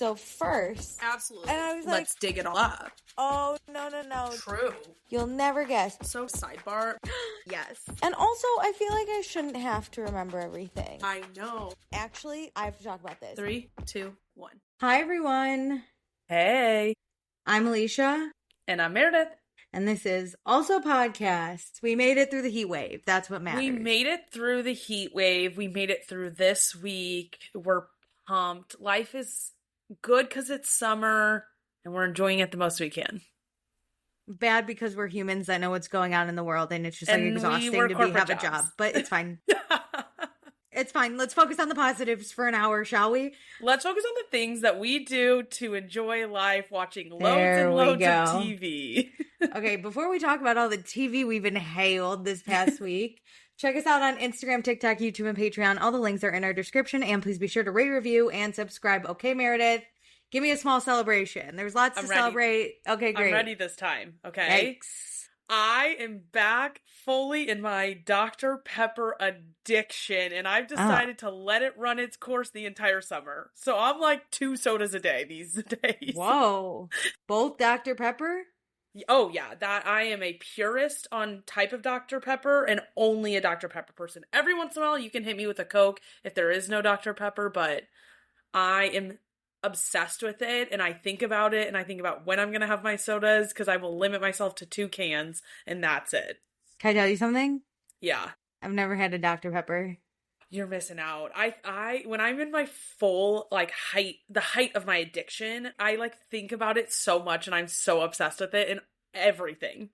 So first, absolutely, and I was like, let's dig it all up. Oh, no. True. You'll never guess. So sidebar. Yes. And also, I feel like I shouldn't have to remember everything. I know. Actually, I have to talk about this. 3, 2, 1. Hi, everyone. Hey. I'm Alicia. And I'm Meredith. And this is Also Podcasts. We made it through the heat wave. That's what matters. We made it through the heat wave. We made it through this week. We're pumped. Life is good because it's summer and we're enjoying it the most we can. Bad because we're humans that know what's going on in the world and it's just like exhausting to have a job. But it's fine. It's fine. Let's focus on the positives for an hour, shall we? Let's focus on the things that we do to enjoy life, watching loads and loads of TV. Okay, before we talk about all the TV we've inhaled this past week, check us out on Instagram, TikTok, YouTube, and Patreon. All the links are in our description. And please be sure to rate, review, and subscribe. Okay, Meredith? Give me a small celebration. There's lots to celebrate. Okay, great. I'm ready this time. Okay. Yikes. I am back fully in my Dr. Pepper addiction, and I've decided to let it run its course the entire summer. So I'm like 2 sodas a day these days. Whoa. Both Dr. Pepper? Oh, yeah. That I am a purist on type of Dr. Pepper and only a Dr. Pepper person. Every once in a while, you can hit me with a Coke if there is no Dr. Pepper, but I am obsessed with it, and I think about it, and I think about when I'm going to have my sodas, because I will limit myself to 2 cans, and that's it. Can I tell you something? Yeah. I've never had a Dr. Pepper. You're missing out. I when I'm in my full, the height of my addiction, I, think about it so much, and I'm so obsessed with it and everything.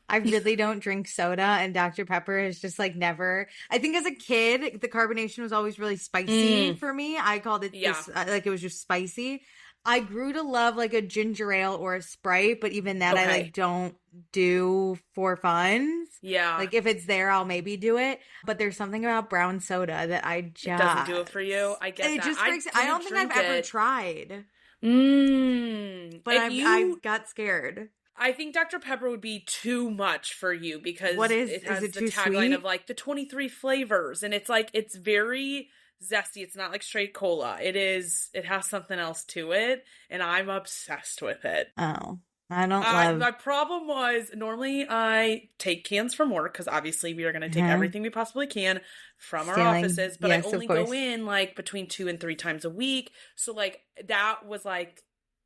I really don't drink soda, and Dr. Pepper is just, never. I think as a kid, the carbonation was always really spicy for me. I called it, it was just spicy. I grew to love, a ginger ale or a Sprite, but even that I, don't do for fun. Yeah. If it's there, I'll maybe do it. But there's something about brown soda that I just... It doesn't do it for you? I get that. It just breaks... I don't think I've ever tried. But I got scared. I think Dr. Pepper would be too much for you because it has the tagline of the 23 flavors, and it's very zesty. It's not like straight cola. It has something else to it, and I'm obsessed with it. Oh, I don't love. My problem was normally I take cans from work because obviously we are going to take everything we possibly can from our offices, but I only go in between 2 and 3 times a week. So that was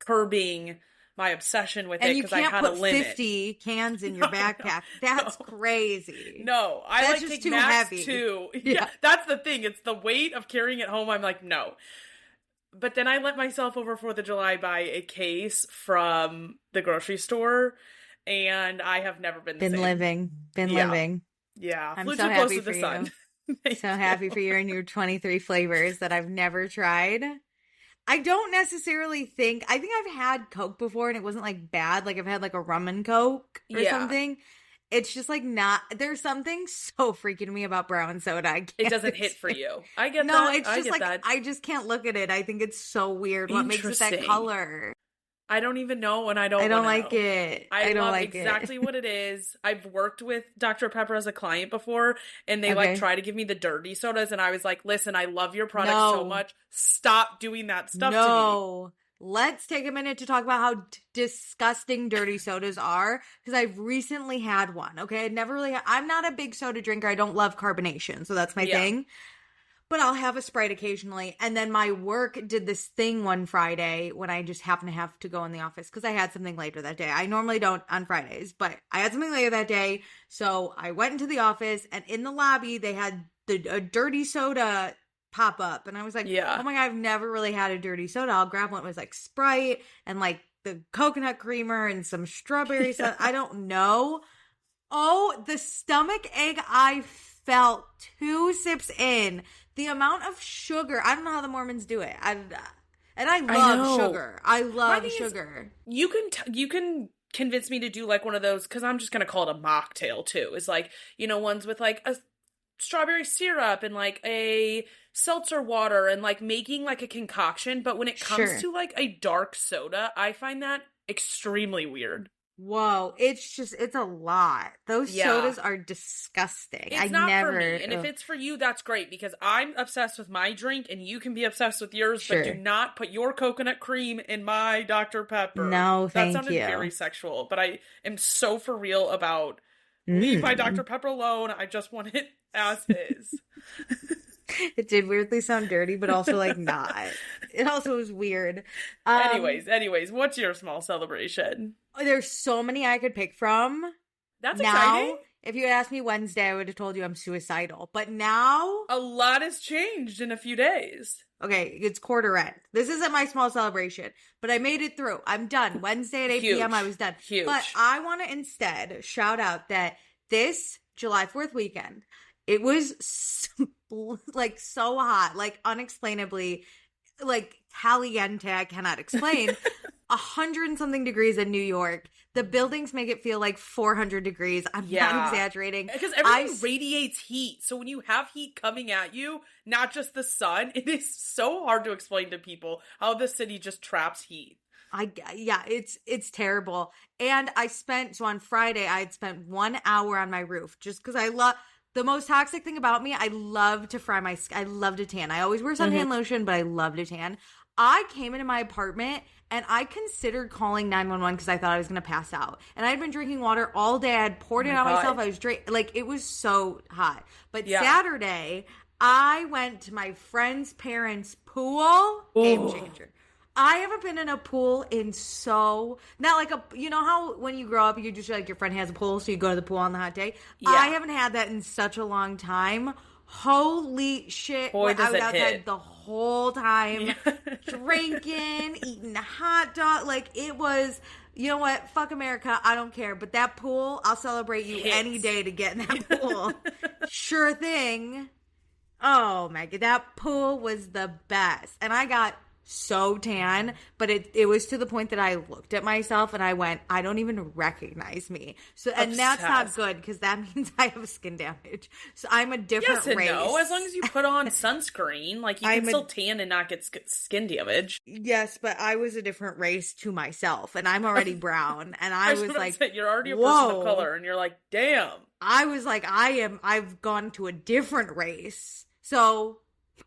curbing my obsession with it because I had a limit. And you can't put 50 cans in your backpack. That's crazy. No, I just take too max heavy. 2. Yeah, that's the thing. It's the weight of carrying it home. I'm like, no. But then I let myself over 4th of July buy a case from the grocery store, and I have never been the same. living. Yeah, I'm flew so too close happy to the for sun. you. So happy for you and your 23 flavors that I've never tried. I don't necessarily think I've had Coke before and it wasn't bad. I've had a rum and Coke or something. It's just not, there's something so freaking me about brown soda. It doesn't hit for you. I get that. No, it's just that. I just can't look at it. I think it's so weird. What makes it that color? I don't even know, and I don't like it. I don't love like exactly what it is. I've worked with Dr. Pepper as a client before, and they try to give me the dirty sodas, and I was like, listen, I love your product so much. Stop doing that stuff to me. Let's take a minute to talk about how disgusting dirty sodas are, because I've recently had one, okay? I'm not a big soda drinker. I don't love carbonation, so that's my thing. But I'll have a Sprite occasionally. And then my work did this thing one Friday when I just happened to have to go in the office because I had something later that day. I normally don't on Fridays, but I had something later that day. So I went into the office, and in the lobby, they had a dirty soda pop up. And I was like, oh my God, I've never really had a dirty soda. I'll grab one. It was Sprite and the coconut creamer and some strawberry stuff. I don't know. Oh, the stomach ache I felt 2 sips in. The amount of sugar. I don't know how the Mormons do it. I love sugar. I love sugar. You can convince me to do one of those, because I'm just going to call it a mocktail too. It's ones with a strawberry syrup and a seltzer water and making a concoction. But when it comes to a dark soda, I find that extremely weird. Whoa, it's a lot. Those sodas are disgusting. It's not for me. And if it's for you, that's great, because I'm obsessed with my drink and you can be obsessed with yours, Sure. but do not put your coconut cream in my Dr. Pepper. No, thank you. That sounded very sexual, but I am so for real about leave my Dr. Pepper alone. I just want it as is. It did weirdly sound dirty, but also like not. It also was weird. Anyways, what's your small celebration? There's so many I could pick from. That's exciting. If you had asked me Wednesday, I would have told you I'm suicidal. But now a lot has changed in a few days. Okay, it's quarter end. This isn't my small celebration, but I made it through. I'm done. Wednesday at 8 p.m. I was done. Huge. But I want to instead shout out that this July 4th weekend, it was so hot, like unexplainably, like caliente, I cannot explain. 100 and something degrees in New York. The buildings make it feel like 400 degrees. I'm not exaggerating. Because everything radiates heat. So when you have heat coming at you, not just the sun, it is so hard to explain to people how the city just traps heat. It's terrible. And on Friday, I had spent 1 hour on my roof just because the most toxic thing about me, I love to fry my skin. I love to tan. I always wear suntan lotion, but I love to tan. I came into my apartment and I considered calling 911 because I thought I was going to pass out. And I'd been drinking water all day. I had poured it on myself. I was it was so hot. But Saturday, I went to my friend's parents' pool. Ooh. Game changer. I haven't been in a pool in you know how when you grow up, you just like your friend has a pool, so you go to the pool on the hot day? Yeah. I haven't had that in such a long time. Holy shit. Boy, does I was it outside hit. the whole time, drinking, eating a hot dog. Like, it was, you know what? Fuck America. I don't care. But that pool, I'll celebrate you any day to get in that pool. Sure thing. Oh my God. That pool was the best. And I got so tan, but it was to the point that I looked at myself and I went, I don't even recognize me. So, and that's not good because that means I have skin damage. So I'm a different race. No, as long as you put on sunscreen, like you can still tan and not get skin damage. Yes, but I was a different race to myself, and I'm already brown, and I was like, you're already a person of color, and you're like, damn. I was like, I've gone to a different race. So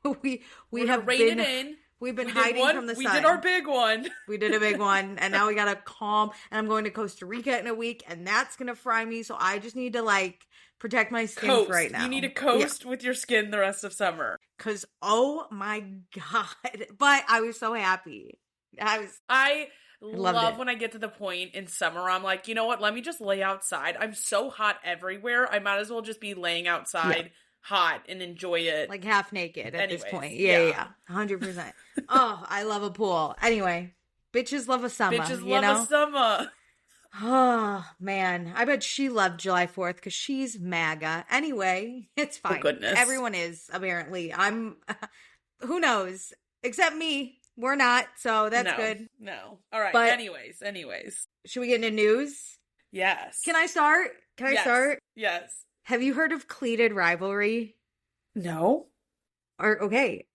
we have rated in. We've been hiding from the sun. We did our big one. We did a big one, and now we got to calm. And I'm going to Costa Rica in a week, and that's going to fry me. So I just need to, protect my skin right now. You need to coast with your skin the rest of summer. Because, oh my God. But I was so happy. I love when I get to the point in summer, I'm like, you know what? Let me just lay outside. I'm so hot everywhere. I might as well just be laying outside hot and enjoy it. Like half naked at this point. Yeah. 100%. Oh, I love a pool. Anyway, bitches love a summer. Bitches love a summer. Oh, man. I bet she loved July 4th because she's MAGA. Anyway, it's fine. Oh, goodness. Everyone is, apparently. Who knows? Except me. We're not, so that's good. No. All right. But anyways. Should we get into news? Yes. Can I start? Yes. Have you heard of cleated rivalry? No. Okay.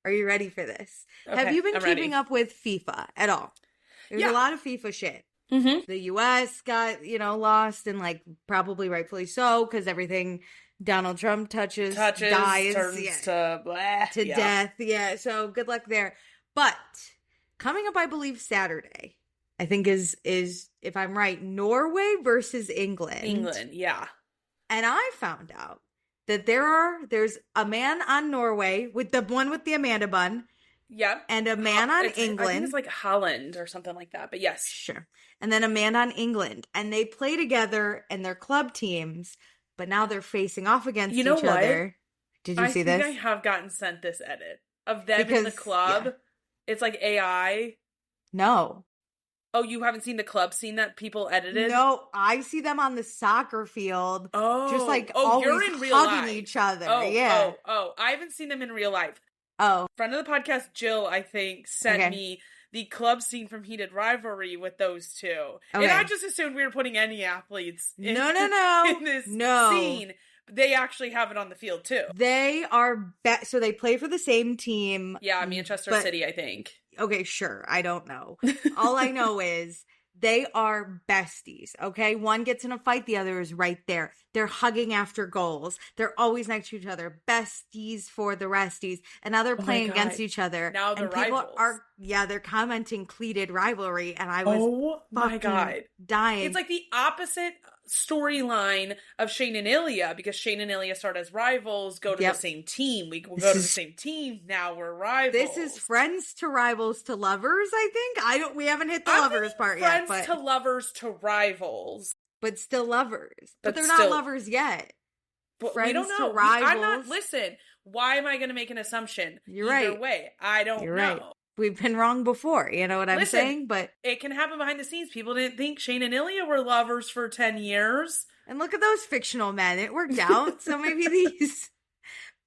Are you ready for this? Okay, have you been I'm keeping ready. up with FIFA at all? There's a lot of FIFA shit. Mm-hmm. The U.S. got, lost, and probably rightfully so, because everything Donald Trump touches dies, turns to death. Yeah, so good luck there. But coming up, I believe Saturday, I think is if I'm right, Norway versus England. England, yeah. And I found out that there's a man on Norway with the one with the Amanda bun. Yep. And a man on England. I think it's like Holland or something like that, but yes. Sure. And then a man on England. And they play together in their club teams, but now they're facing off against each other. Did you see this? I think I have gotten sent this edit of them in the club. Yeah. It's like AI. No. Oh, you haven't seen the club scene that people edited? No, I see them on the soccer field. Oh. Just always you're in real hugging life. each other. Oh, yeah. I haven't seen them in real life. Oh. Friend of the podcast, Jill, I think, sent me the club scene from Heated Rivalry with those two. Okay. And I just assumed we were putting any athletes in, in this scene. They actually have it on the field, too. They are, so they play for the same team. Yeah, Manchester City, I think. Okay, sure. I don't know. All I know is They are besties, okay? One gets in a fight, the other is right there. They're hugging after goals. They're always next to each other. Besties for the resties. And now they're playing against each other. Now they're and people rivals. they're commenting cleated rivalry. And I was dying. It's like the opposite storyline of Shane and Ilya, because Shane and Ilya start as rivals, go to the same team. We go to the same team. Now we're rivals. This is friends to rivals to lovers, I think. We haven't hit the lovers part yet. Friends to lovers to rivals. But still lovers. But they're not lovers yet. But friends we don't know. to rivals. Listen, why am I going to make an assumption? You're Either right. way, I don't know. Right. We've been wrong before, you know what I'm saying? But it can happen behind the scenes. People didn't think Shane and Ilya were lovers for 10 years. And look at those fictional men. It worked out. So maybe these.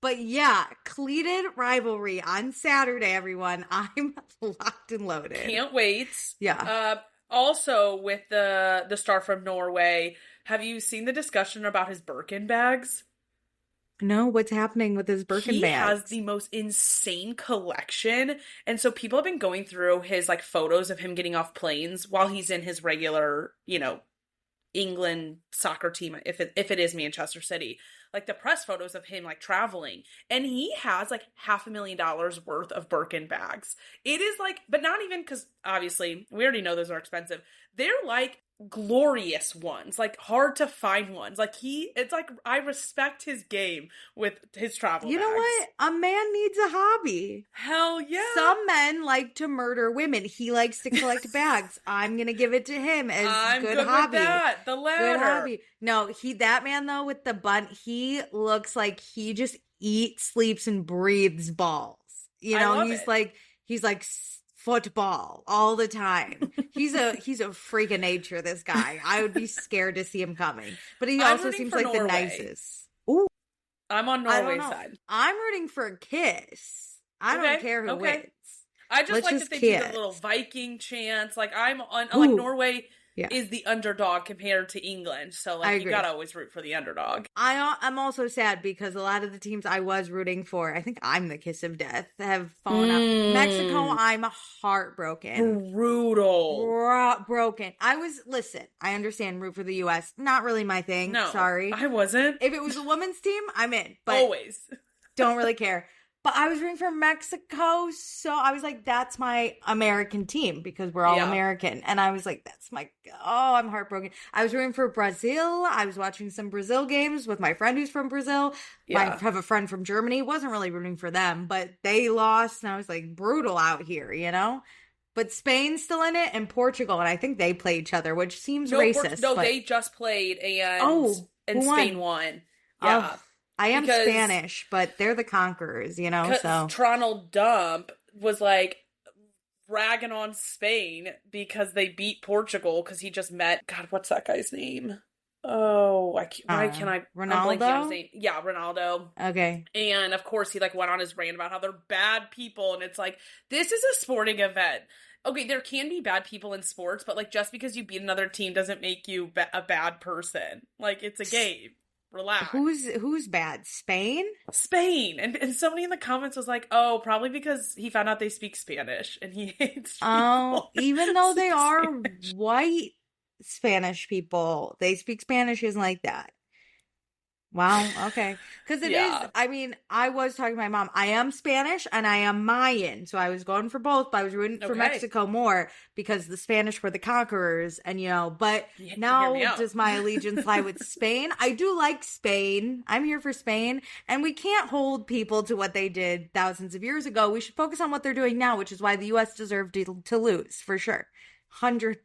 But yeah, cleated rivalry on Saturday, everyone. I'm locked and loaded. Can't wait. Yeah. Also, with the star from Norway, have you seen the discussion about his Birkin bags? No, what's happening with his Birkin bags? He has the most insane collection. And so people have been going through his like photos of him getting off planes while he's in his regular, England soccer team, if it is Manchester City. Like the press photos of him like traveling. And he has like $500,000 worth of Birkin bags. It is like, but not even, because obviously we already know those are expensive. They're like glorious ones, like hard to find ones. Like it's like, I respect his game with his travel You bags. know what? A man needs a hobby. Hell yeah. Some men like to murder women. He likes to collect bags. I'm gonna give it to him as I'm good good hobby. With that. The latter. Good hobby. No, that man though with the bun, he looks like he just eats, sleeps, and breathes balls. You know, he's like football all the time. He's a freak of nature, this guy. I would be scared to see him coming. But he also seems like Norway. the nicest. Ooh. I'm on Norway's side. I'm rooting for a kiss. I don't care who wins. I just like that they do the little Viking chants. Like I'm on like Norway is the underdog compared to England. So like you gotta always root for the underdog. I'm also sad because a lot of the teams I was rooting for, I think I'm the kiss of death, have fallen out. Mexico, I'm heartbroken. Brutal. Broken. I understand root for the US. Not really my thing. No, sorry. I wasn't. If it was a women's team, I'm in. But always. Don't really care. But I was rooting for Mexico, so I was like, that's my American team, because we're all American. And I was like, I'm heartbroken. I was rooting for Brazil. I was watching some Brazil games with my friend who's from Brazil. I have a friend from Germany. Wasn't really rooting for them, but they lost, and I was like, brutal out here, you know? But Spain's still in it, and Portugal, and I think they play each other, which seems racist. They just played, and Spain won. Yeah. Oh. I am Spanish, but they're the conquerors, you know, so. Toronto Dump was like ragging on Spain because they beat Portugal because he just met, God, what's that guy's name? Oh, why can I? Ronaldo? I'm his name. Yeah, Ronaldo. Okay. And of course he like went on his rant about how they're bad people, and it's like, this is a sporting event. Okay, there can be bad people in sports, but like just because you beat another team doesn't make you a bad person. Like, it's a game. Relax. Who's bad? Spain? Spain. And somebody in the comments was like, oh, probably because he found out they speak Spanish and he hates people. Oh, even though they are white Spanish people, they speak Spanish isn't like that. Wow, okay. Because it is, I mean, I was talking to my mom. I am Spanish and I am Mayan. So I was going for both, but I was rooting for Mexico more because the Spanish were the conquerors. And, you know, but now does my allegiance lie with Spain? I do like Spain. I'm here for Spain. And we can't hold people to what they did thousands of years ago. We should focus on what they're doing now, which is why the U.S. deserved to lose, for sure. 100%.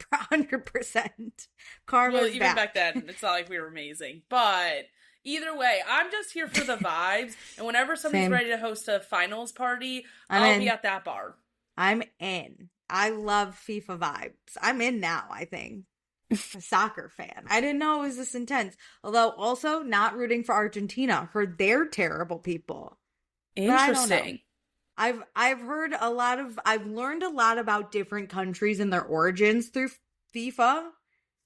Karma's even back then, it's not like we were amazing. But either way, I'm just here for the vibes. And whenever somebody's ready to host a finals party, I'll be at that bar. I'm in. I love FIFA vibes. I'm in now, I think. A soccer fan. I didn't know it was this intense. Although also not rooting for Argentina. Heard they're terrible people. Interesting. I've learned a lot about different countries and their origins through FIFA.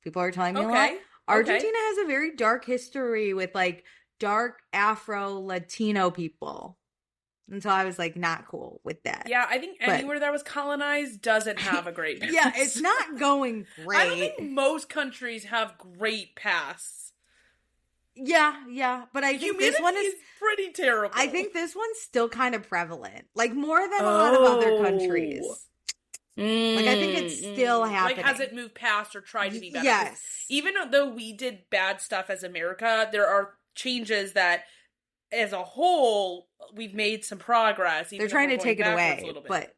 People are telling me a lot. Argentina has a very dark history with like dark Afro Latino people. And so I was like, not cool with that. Yeah, I think anywhere that was colonized doesn't have a great past. Yeah, it's not going great. I don't think most countries have great pasts. Yeah, but I think this one is pretty terrible. I think this one's still kind of prevalent, like more than a lot of other countries. Like I think it's still happening. Like has it moved past or tried to be better? Yes. Even though we did bad stuff as America, there are changes that, as a whole, we've made some progress. They're trying to take it away, but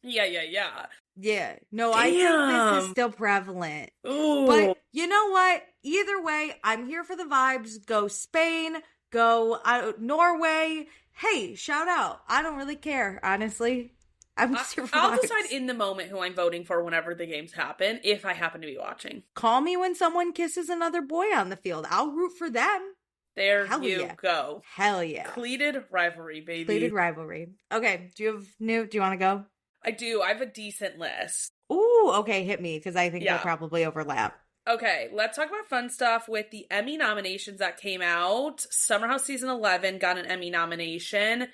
yeah. No, I think this is still prevalent. Ooh. But you know what? Either way, I'm here for the vibes. Go Spain, go Norway. Hey, shout out. I don't really care, honestly. I'm just here for I'll vibes. decide in the moment who I'm voting for whenever the games happen, if I happen to be watching. Call me when someone kisses another boy on the field. I'll root for them. There Hell you yeah. go. Hell yeah. Cleated rivalry, baby. Cleated rivalry. Okay, do you want to go? I do. I have a decent list. Ooh, okay, hit me, because I think they'll probably overlap. Okay, let's talk about fun stuff with the Emmy nominations that came out. Summer House Season 11 got an Emmy nomination.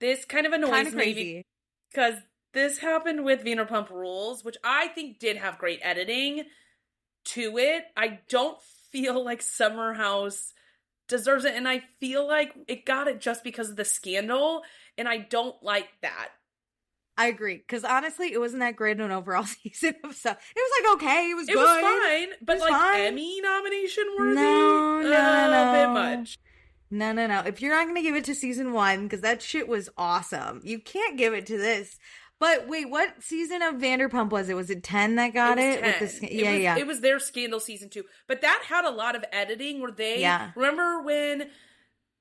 This kind of annoys me because this happened with Vanderpump Rules, which I think did have great editing to it. I don't feel like Summer House deserves it, and I feel like it got it just because of the scandal, and I don't like that. I agree, because honestly, it wasn't that great an overall season of stuff. It was like, okay, it was good. It was fine, but like fine. Emmy nomination worthy? No. A bit much. No. If you're not going to give it to season 1, because that shit was awesome, you can't give it to this. But wait, what season of Vanderpump was it? Was it 10 that got it? 10. It was their scandal season 2. But that had a lot of editing where they... Remember when...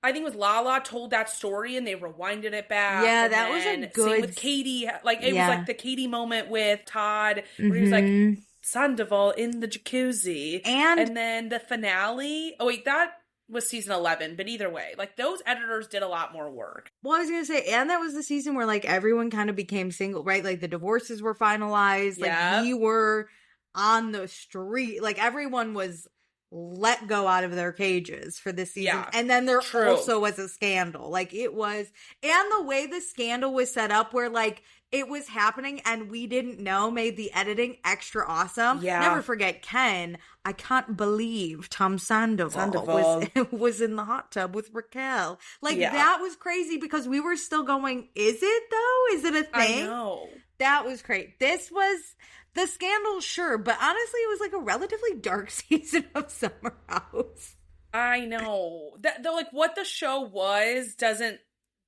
I think it was Lala told that story and they rewinded it back. Yeah, that was a good... Same with Katie. Like, it was like the Katie moment with Todd where he was like, Sandoval in the jacuzzi. And then the finale... Oh, wait, that was season 11. But either way, like, those editors did a lot more work. Well, I was going to say, and that was the season where, like, everyone kind of became single, right? Like, the divorces were finalized. Like, we were on the street. Like, everyone was... let go out of their cages for this season. Yeah, and then there also was a scandal. Like it was, and the way the scandal was set up where like it was happening and we didn't know made the editing extra awesome. Yeah. Never forget Ken. I can't believe Tom Sandoval. Was in the hot tub with Raquel. Like that was crazy because we were still going, is it though? Is it a thing? I know. That was great. This was... the scandal, sure, but honestly, it was like a relatively dark season of Summer House. I know. Like, what the show was doesn't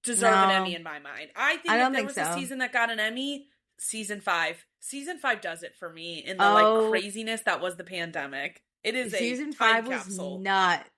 deserve an Emmy in my mind. I think if there was a season that got an Emmy, season 5. Season 5 does it for me in the, like, craziness that was the pandemic. It is season a 5 time capsule. Was nuts.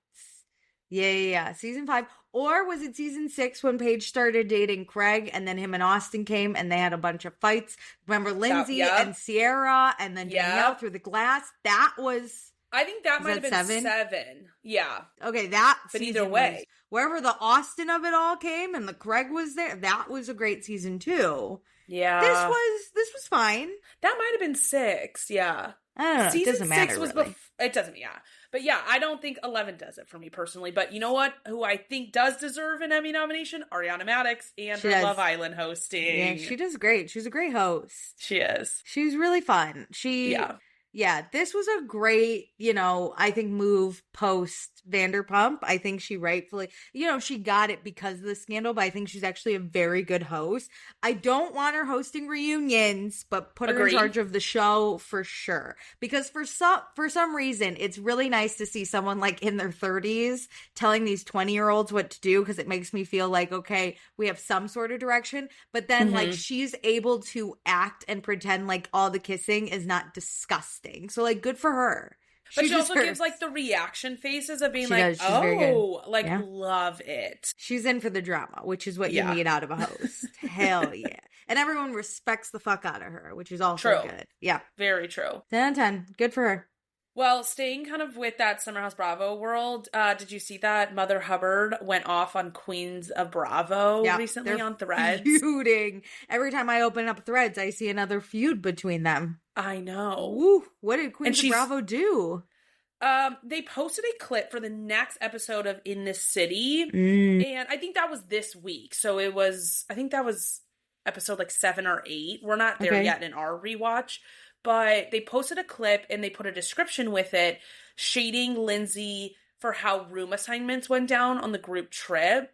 Yeah. Season 5. Or was it season 6 when Paige started dating Craig and then him and Austin came and they had a bunch of fights? Remember Lindsay and Sierra and then Danielle through the glass? That was... I think that might have been 7. Yeah. Okay, that but either way. Wherever the Austin of it all came and the Craig was there, that was a great season too. Yeah. This was fine. That might have been 6, yeah. I don't know. Season it doesn't matter, 6 was really. it doesn't, yeah. But yeah, I don't think 11 does it for me personally. But you know what? Who I think does deserve an Emmy nomination? Ariana Madix and her Love Island hosting. Yeah, she does great. She's a great host. She is. She's really fun. Yeah, this was a great, I think move post Vanderpump. I think she rightfully, she got it because of the scandal, but I think she's actually a very good host. I don't want her hosting reunions, but put her in charge of the show for sure. Because for some reason, it's really nice to see someone like in their 30s telling these 20-year-olds what to do, because it makes me feel like, okay, we have some sort of direction. But then like she's able to act and pretend like all the kissing is not disgusting. So like good for her. But she also gives like the reaction faces of being like, love it. She's in for the drama, which is what you need out of a host. Hell yeah. And everyone respects the fuck out of her, which is also good. Yeah. Very true. 10 out of 10. Good for her. Well, staying kind of with that Summer House Bravo world, did you see that Mother Hubbard went off on Queens of Bravo recently on Threads? Feuding. Every time I open up Threads, I see another feud between them. I know. Ooh, what did Queens of Bravo do? They posted a clip for the next episode of In This City, and I think that was this week. So I think that was episode like 7 or 8. We're not there yet in our rewatch, but they posted a clip and they put a description with it, shading Lindsay for how room assignments went down on the group trip.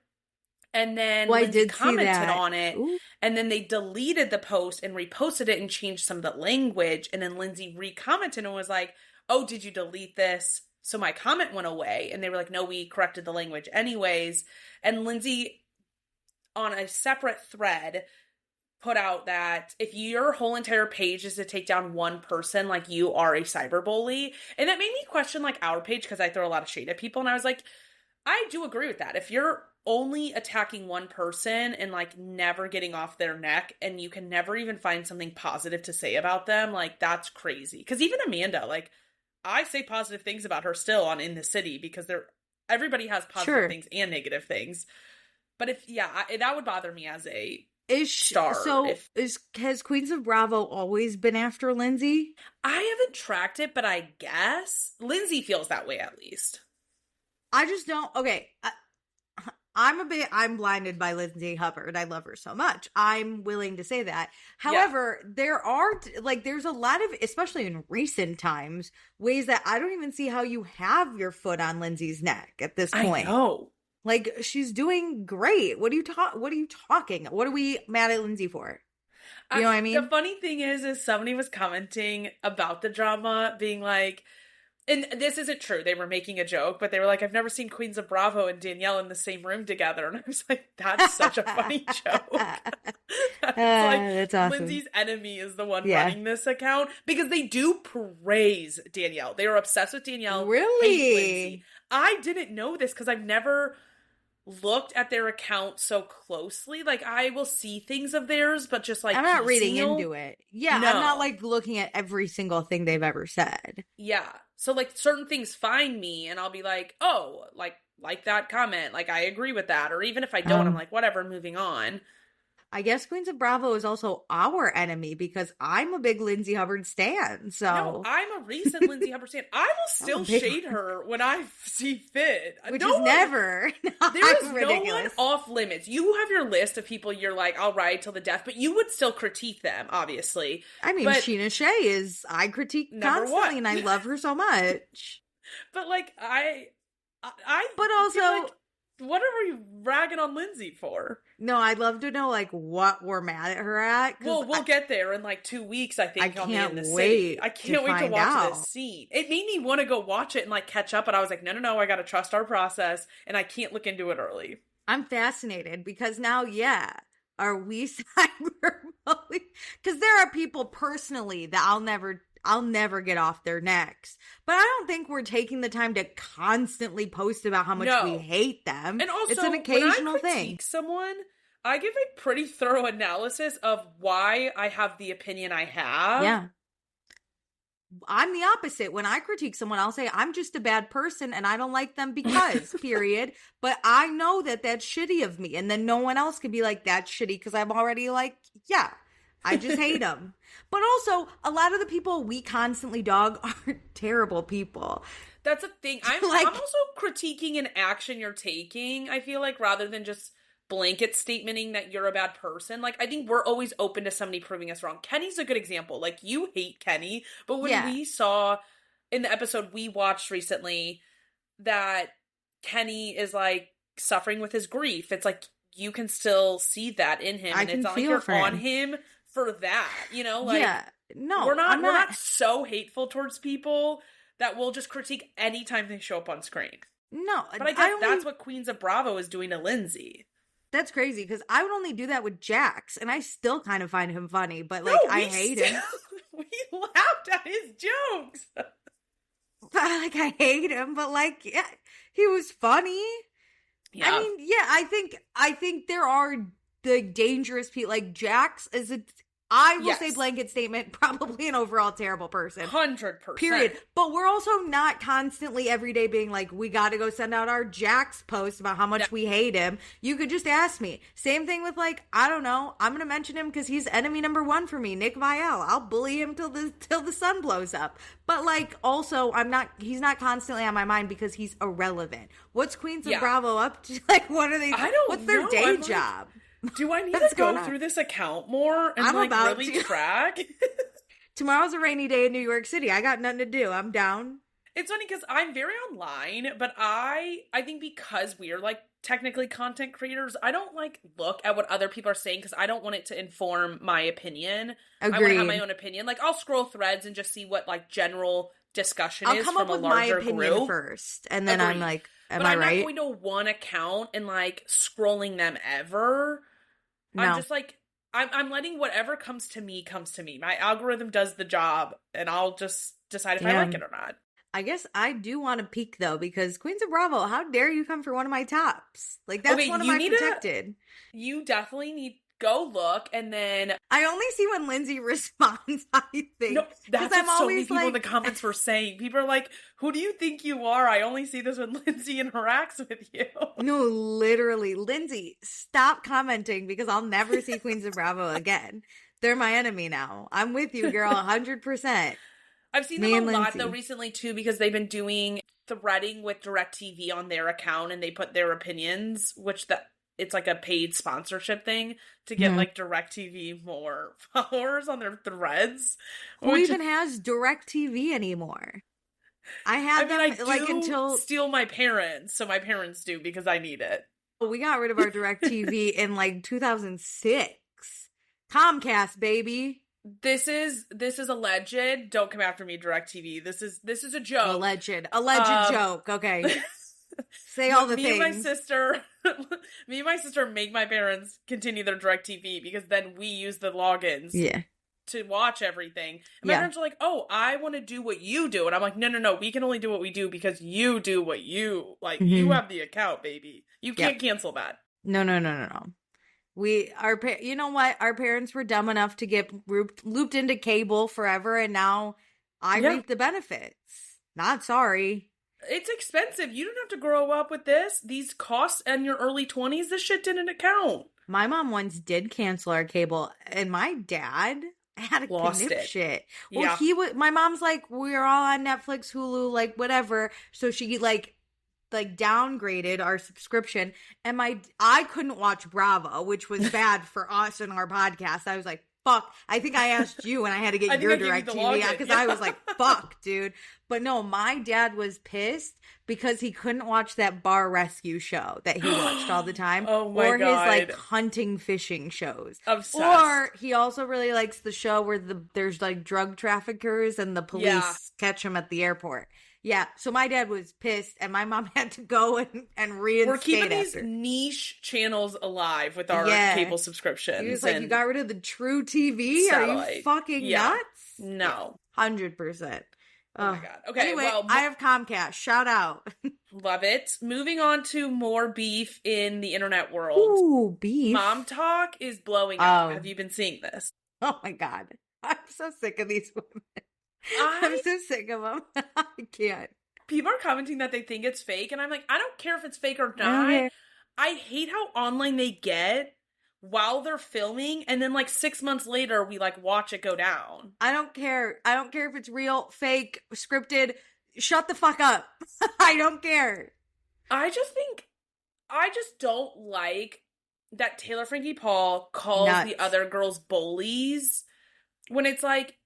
And then Lindsay commented on it. Ooh. And then they deleted the post and reposted it and changed some of the language. And then Lindsay recommented and was like, oh, did you delete this? So my comment went away. And they were like, no, we corrected the language anyways. And Lindsay, on a separate thread, put out that if your whole entire page is to take down one person, like, you are a cyberbully. And that made me question, like, our page, because I throw a lot of shade at people. And I was like, I do agree with that. If you're only attacking one person and, like, never getting off their neck, and you can never even find something positive to say about them, like, that's crazy. Because even Amanda, like, I say positive things about her still on In the City, because everybody has positive things and negative things. But that would bother me as a star. So has Queens of Bravo always been after Lindsay? I haven't tracked it, but I guess Lindsay feels that way, at least. I just don't. Okay, I'm blinded by Lindsay Hubbard. I love her so much. I'm willing to say that. However, there's a lot of, especially in recent times, ways that I don't even see how you have your foot on Lindsay's neck at this point. I know. Like, she's doing great. What are you talking? What are we mad at Lindsay for? You know what I mean? The funny thing is somebody was commenting about the drama, being like, and this isn't true, they were making a joke, but they were like, I've never seen Queens of Bravo and Danielle in the same room together. And I was like, that's such a funny joke. That's awesome. Lindsay's enemy is the one running this account, because they do praise Danielle. They are obsessed with Danielle. Really? I didn't know this because I've never looked at their account so closely. Like, I will see things of theirs, but just like, I'm not reading into it. Yeah, no. I'm not like looking at every single thing they've ever said. Yeah. So, like, certain things find me and I'll be like, oh, like that comment. Like, I agree with that. Or even if I don't, I'm like, whatever, moving on. I guess Queens of Bravo is also our enemy, because I'm a big Lindsay Hubbard stan. So no, I'm a recent Lindsay Hubbard stan. I will still shade her when I see fit. Which is never. There is no one off limits. You have your list of people you're like, I'll ride till the death, but you would still critique them, obviously. I mean, Sheena Shea I critique constantly, and I love her so much. But like, but also, like, what are we ragging on Lindsay for? No, I'd love to know, like, what we're mad at her at. Well, we'll get there in like 2 weeks, I think. I can't wait. I can't wait to watch this scene. It made me want to go watch it and like catch up, but I was like, no, I got to trust our process, and I can't look into it early. I'm fascinated because now, are we cyberbullying? Because there are people personally that I'll never get off their necks. But I don't think we're taking the time to constantly post about how much we hate them. And also, it's an occasional when I thing. Critique someone, I give a pretty thorough analysis of why I have the opinion I have. Yeah. I'm the opposite. When I critique someone, I'll say, I'm just a bad person and I don't like them because, period. But I know that that's shitty of me. And then no one else can be like, that's shitty, because I'm already like, yeah. I just hate them. But also, a lot of the people we constantly dog are terrible people. That's a thing. I'm also critiquing an action you're taking, I feel like, rather than just blanket statementing that you're a bad person. Like, I think we're always open to somebody proving us wrong. Kenny's a good example. Like, you hate Kenny, but when we saw in the episode we watched recently that Kenny is, like, suffering with his grief, it's like, you can still see that in him. And it's not like you're on him for that, you know? Like, no, we're not so hateful towards people that we'll just critique anytime they show up on screen. No, but I guess that's what Queens of Bravo is doing to Lindsay. That's crazy, because I would only do that with Jax, and I still kind of find him funny, but like, I hate him. We laughed at his jokes. Like, I hate him, but like, yeah, he was funny. Yeah. I mean, I think there are the dangerous people. Like, Jax I will say blanket statement, probably an overall terrible person. 100%. Period. But we're also not constantly every day being like, we got to go send out our Jax post about how much we hate him. You could just ask me. Same thing with like, I don't know. I'm going to mention him because he's enemy number one for me, Nick Viall. I'll bully him till the sun blows up. But like, also, he's not constantly on my mind because he's irrelevant. What's Queens of Bravo up to? Like, what are they? What's their day job? Do I need to go through this account more and really track? Tomorrow's a rainy day in New York City. I got nothing to do. I'm down. It's funny because I'm very online, but I think because we are like technically content creators, I don't like look at what other people are saying because I don't want it to inform my opinion. Agreed. I want to have my own opinion. Like I'll scroll threads and just see what like general discussion is from a larger group. I'll come up with my opinion first, and then I'm like, am I right? I'm not going to one account and like scrolling them ever. No. I'm just like, I'm letting whatever comes to me. My algorithm does the job, and I'll just decide if I like it or not. I guess I do want to peek, though, because Queens of Bravo, how dare you come for one of my tops? Like, that's one of my protected. You definitely need go look, and then I only see when Lindsay responds, I think. No, that's what so many people in the comments were saying. People are like, who do you think you are? I only see this when Lindsay interacts with you. No, literally. Lindsay, stop commenting because I'll never see Queens of Bravo again. They're my enemy now. I'm with you, girl, 100%. I've seen them a lot, though, recently, too, because they've been doing threading with DirecTV on their account, and they put their opinions, it's like a paid sponsorship thing to get like DirecTV more followers on their threads. Who even has DirecTV anymore? I until steal my parents, so my parents do because I need it. We got rid of our DirecTV in like 2006. Comcast, baby. This is alleged. Don't come after me, DirecTV. This is a joke. Alleged joke. Okay. Say all the things. Me and my sister make my parents continue their DirecTV because then we use the logins to watch everything. And my parents are like, oh, I want to do what you do. And I'm like, no, we can only do what we do because you do what you, like, you have the account, baby. You can't cancel that. No. You know what? Our parents were dumb enough to get looped into cable forever, and now I reap the benefits. Not sorry. It's expensive. You don't have to grow up with this. These costs in your early 20s, this shit didn't account. My mom once did cancel our cable, and my dad had a lost knip shit. Well, my mom's like, we're all on Netflix, Hulu, like whatever. So she like downgraded our subscription, and I couldn't watch Bravo, which was bad for us and our podcast. I was like, fuck. I think I asked you and I had to get your DirecTV because I was like, fuck, dude. But no, my dad was pissed because he couldn't watch that bar rescue show that he watched all the time. Oh my God. His like hunting fishing shows. Obsessed. Or he also really likes the show where there's like drug traffickers and the police catch him at the airport. Yeah, so my dad was pissed, and my mom had to go and reinstate. We're keeping these niche channels alive with our cable subscriptions. He was like, you got rid of the true TV? Satellite. Are you fucking nuts? No. 100%. Oh my God. Okay, anyway, I have Comcast. Shout out. Love it. Moving on to more beef in the internet world. Ooh, beef. MomTok is blowing up. Have you been seeing this? Oh my God. I'm so sick of these women. I'm so sick of them. I can't. People are commenting that they think it's fake, and I'm like, I don't care if it's fake or not. I hate how online they get while they're filming, and then like 6 months later, we like watch it go down. I don't care. I don't care if it's real, fake, scripted. Shut the fuck up. I don't care. I just don't like that Taylor Frankie Paul calls the other girls bullies when it's like,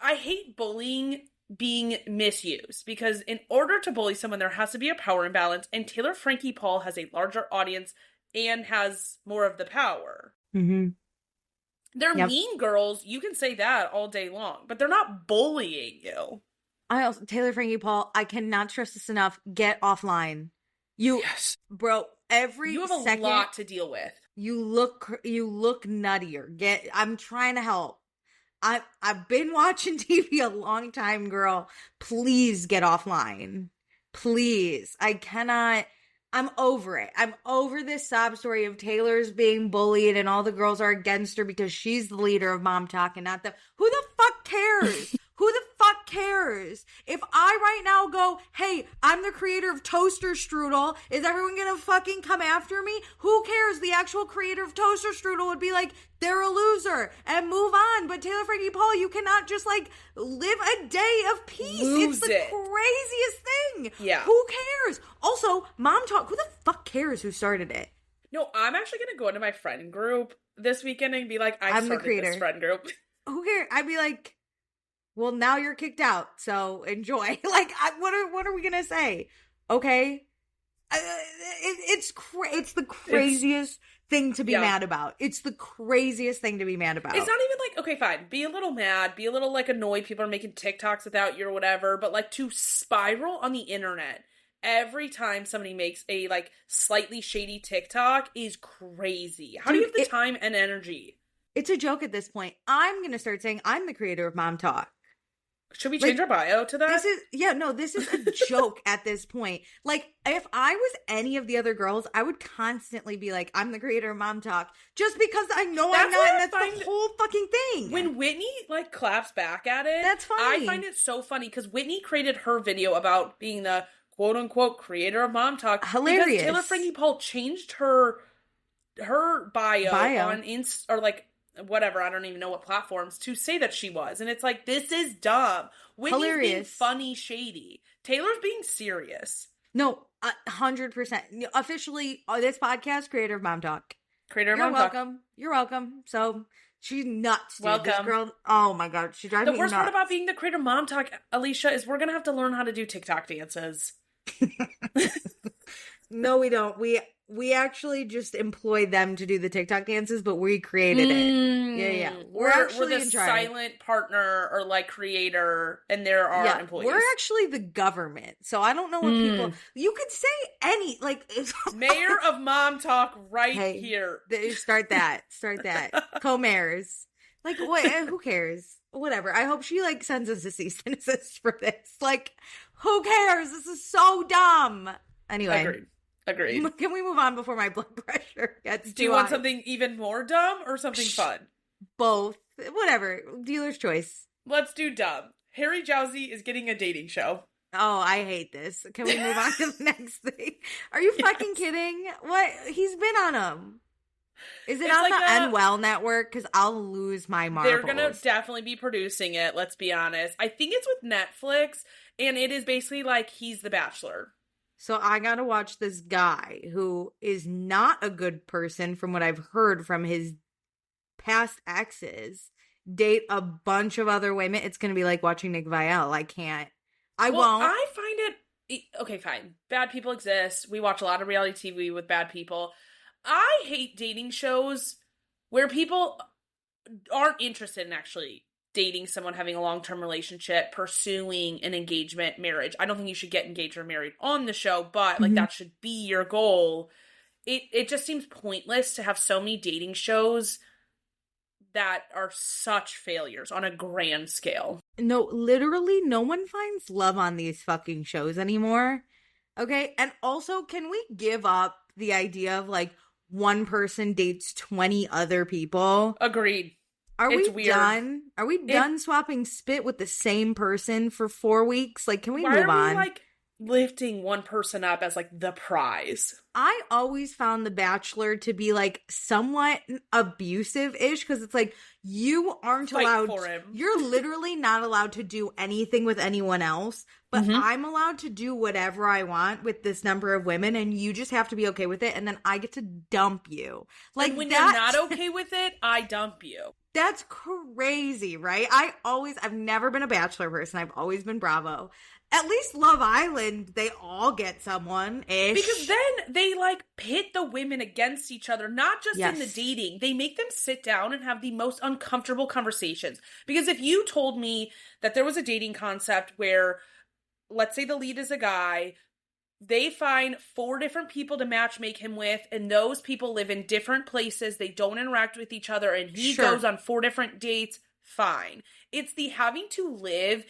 I hate bullying being misused because in order to bully someone, there has to be a power imbalance, and Taylor Frankie Paul has a larger audience and has more of the power. Mm-hmm. They're mean girls. You can say that all day long, but they're not bullying you. Taylor Frankie Paul, I cannot stress this enough. Get offline. Bro, you have a lot to deal with. You look nuttier. I'm trying to help. I've been watching TV a long time, girl. Please get offline. Please. I cannot. I'm over it. I'm over this sob story of Taylor's being bullied and all the girls are against her because she's the leader of MomTok and not them. Who the fuck cares? Who the fuck cares? If I right now go, hey, I'm the creator of Toaster Strudel, is everyone gonna fucking come after me? Who cares? The actual creator of Toaster Strudel would be like, they're a loser and move on. But Taylor Frankie Paul, you cannot just like live a day of peace. It's the craziest thing. Yeah. Who cares? Also, MomTok, who the fuck cares who started it? No, I'm actually gonna go into my friend group this weekend and be like, I'm the creator. This friend group. Who cares? I'd be like, well, now you're kicked out, so enjoy. Like, what are we gonna say? Okay, it's the craziest thing to be mad about. It's the craziest thing to be mad about. It's not even like, okay, fine, be a little mad, be a little like annoyed. People are making TikToks without you or whatever, but like to spiral on the internet every time somebody makes a like slightly shady TikTok is crazy. How do you have the time and energy? It's a joke at this point. I'm gonna start saying I'm the creator of MomTok. Should we change our bio to that? This is a joke at this point. Like, if I was any of the other girls, I would constantly be like, I'm the creator of MomTok, just because I know I'm not, and that's the whole fucking thing. When Whitney, like, claps back at it, that's funny. I find it so funny, because Whitney created her video about being the quote-unquote creator of MomTok. Hilarious. Because Taylor Frankie Paul changed her bio. On or like, whatever, I don't even know what platforms, to say that she was. And it's like, this is dumb. Whitney's being funny, shady. Taylor's being serious. No, 100%. Officially, this podcast, creator of MomTok. Creator of MomTok. You're welcome. You're welcome. So, she's nuts, dude. Welcome. This girl, oh my God, she drives me nuts. The worst part about being the creator of MomTok, Alicia, is we're going to have to learn how to do TikTok dances. No, we don't. We actually just employ them to do the TikTok dances, but we created it. Yeah. We're the silent partner or like creator, and there are employees. We're actually the government, so I don't know what people. You could say any like mayor of MomTok here. Start that. Co-mayors. Like what? Who cares? Whatever. I hope she like sends us a cease and desist for this. Like, who cares? This is so dumb. Anyway. Agreed. Can we move on before my blood pressure gets too high? Do you want something even more dumb or something fun? Both. Whatever. Dealer's choice. Let's do dumb. Harry Jowsey is getting a dating show. Oh, I hate this. Can we move on to the next thing? Are you fucking kidding? What? He's been on them. Is it on like the Unwell network? Because I'll lose my marbles. They're going to definitely be producing it, let's be honest. I think it's with Netflix, and it is basically like he's the Bachelor. So I gotta watch this guy who is not a good person from what I've heard from his past exes date a bunch of other women. It's gonna be like watching Nick Viall. I won't. I find it... Okay, fine. Bad people exist. We watch a lot of reality TV with bad people. I hate dating shows where people aren't interested in actually dating someone, having a long-term relationship, pursuing an engagement, marriage. I don't think you should get engaged or married on the show, but like that should be your goal. It just seems pointless to have so many dating shows that are such failures on a grand scale. No, literally no one finds love on these fucking shows anymore. Okay? And also, can we give up the idea of like one person dates 20 other people? Agreed. Are we done? Are we done swapping spit with the same person for 4 weeks? Like, can we move on? Why are we, like, lifting one person up as, like, the prize? I always found The Bachelor to be, like, somewhat abusive-ish, because it's like, you aren't allowed... You're literally not allowed to do anything with anyone else, but I'm allowed to do whatever I want with this number of women, and you just have to be okay with it, and then I get to dump you. Like, and when you're not okay with it, I dump you. That's crazy, right? I've never been a Bachelor person. I've always been Bravo. At least Love Island, they all get someone-ish. Because then they, like, pit the women against each other, not just in the dating. They make them sit down and have the most uncomfortable conversations. Because if you told me that there was a dating concept where, let's say the lead is a guy, they find 4 different people to matchmake him with, and those people live in different places, they don't interact with each other, and he goes on 4 different dates, fine. It's the having to live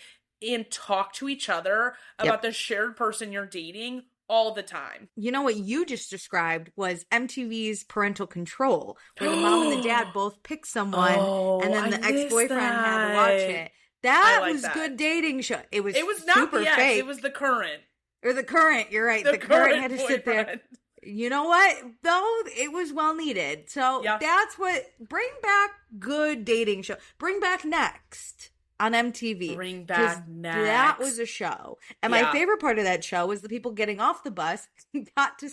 and talk to each other about the shared person you're dating all the time. You know what you just described was MTV's Parental Control, where the mom and the dad both pick someone, and then the ex-boyfriend had to watch it. That was good dating show. It was not super the ex, fake. it was the current. Or the current, you're right. The current had to boyfriend. sit there. You know what? Though it was well needed. So that's what, bring back good dating show. Bring back Next on MTV. Bring back Next. That was a show. And my favorite part of that show was the people getting off the bus got to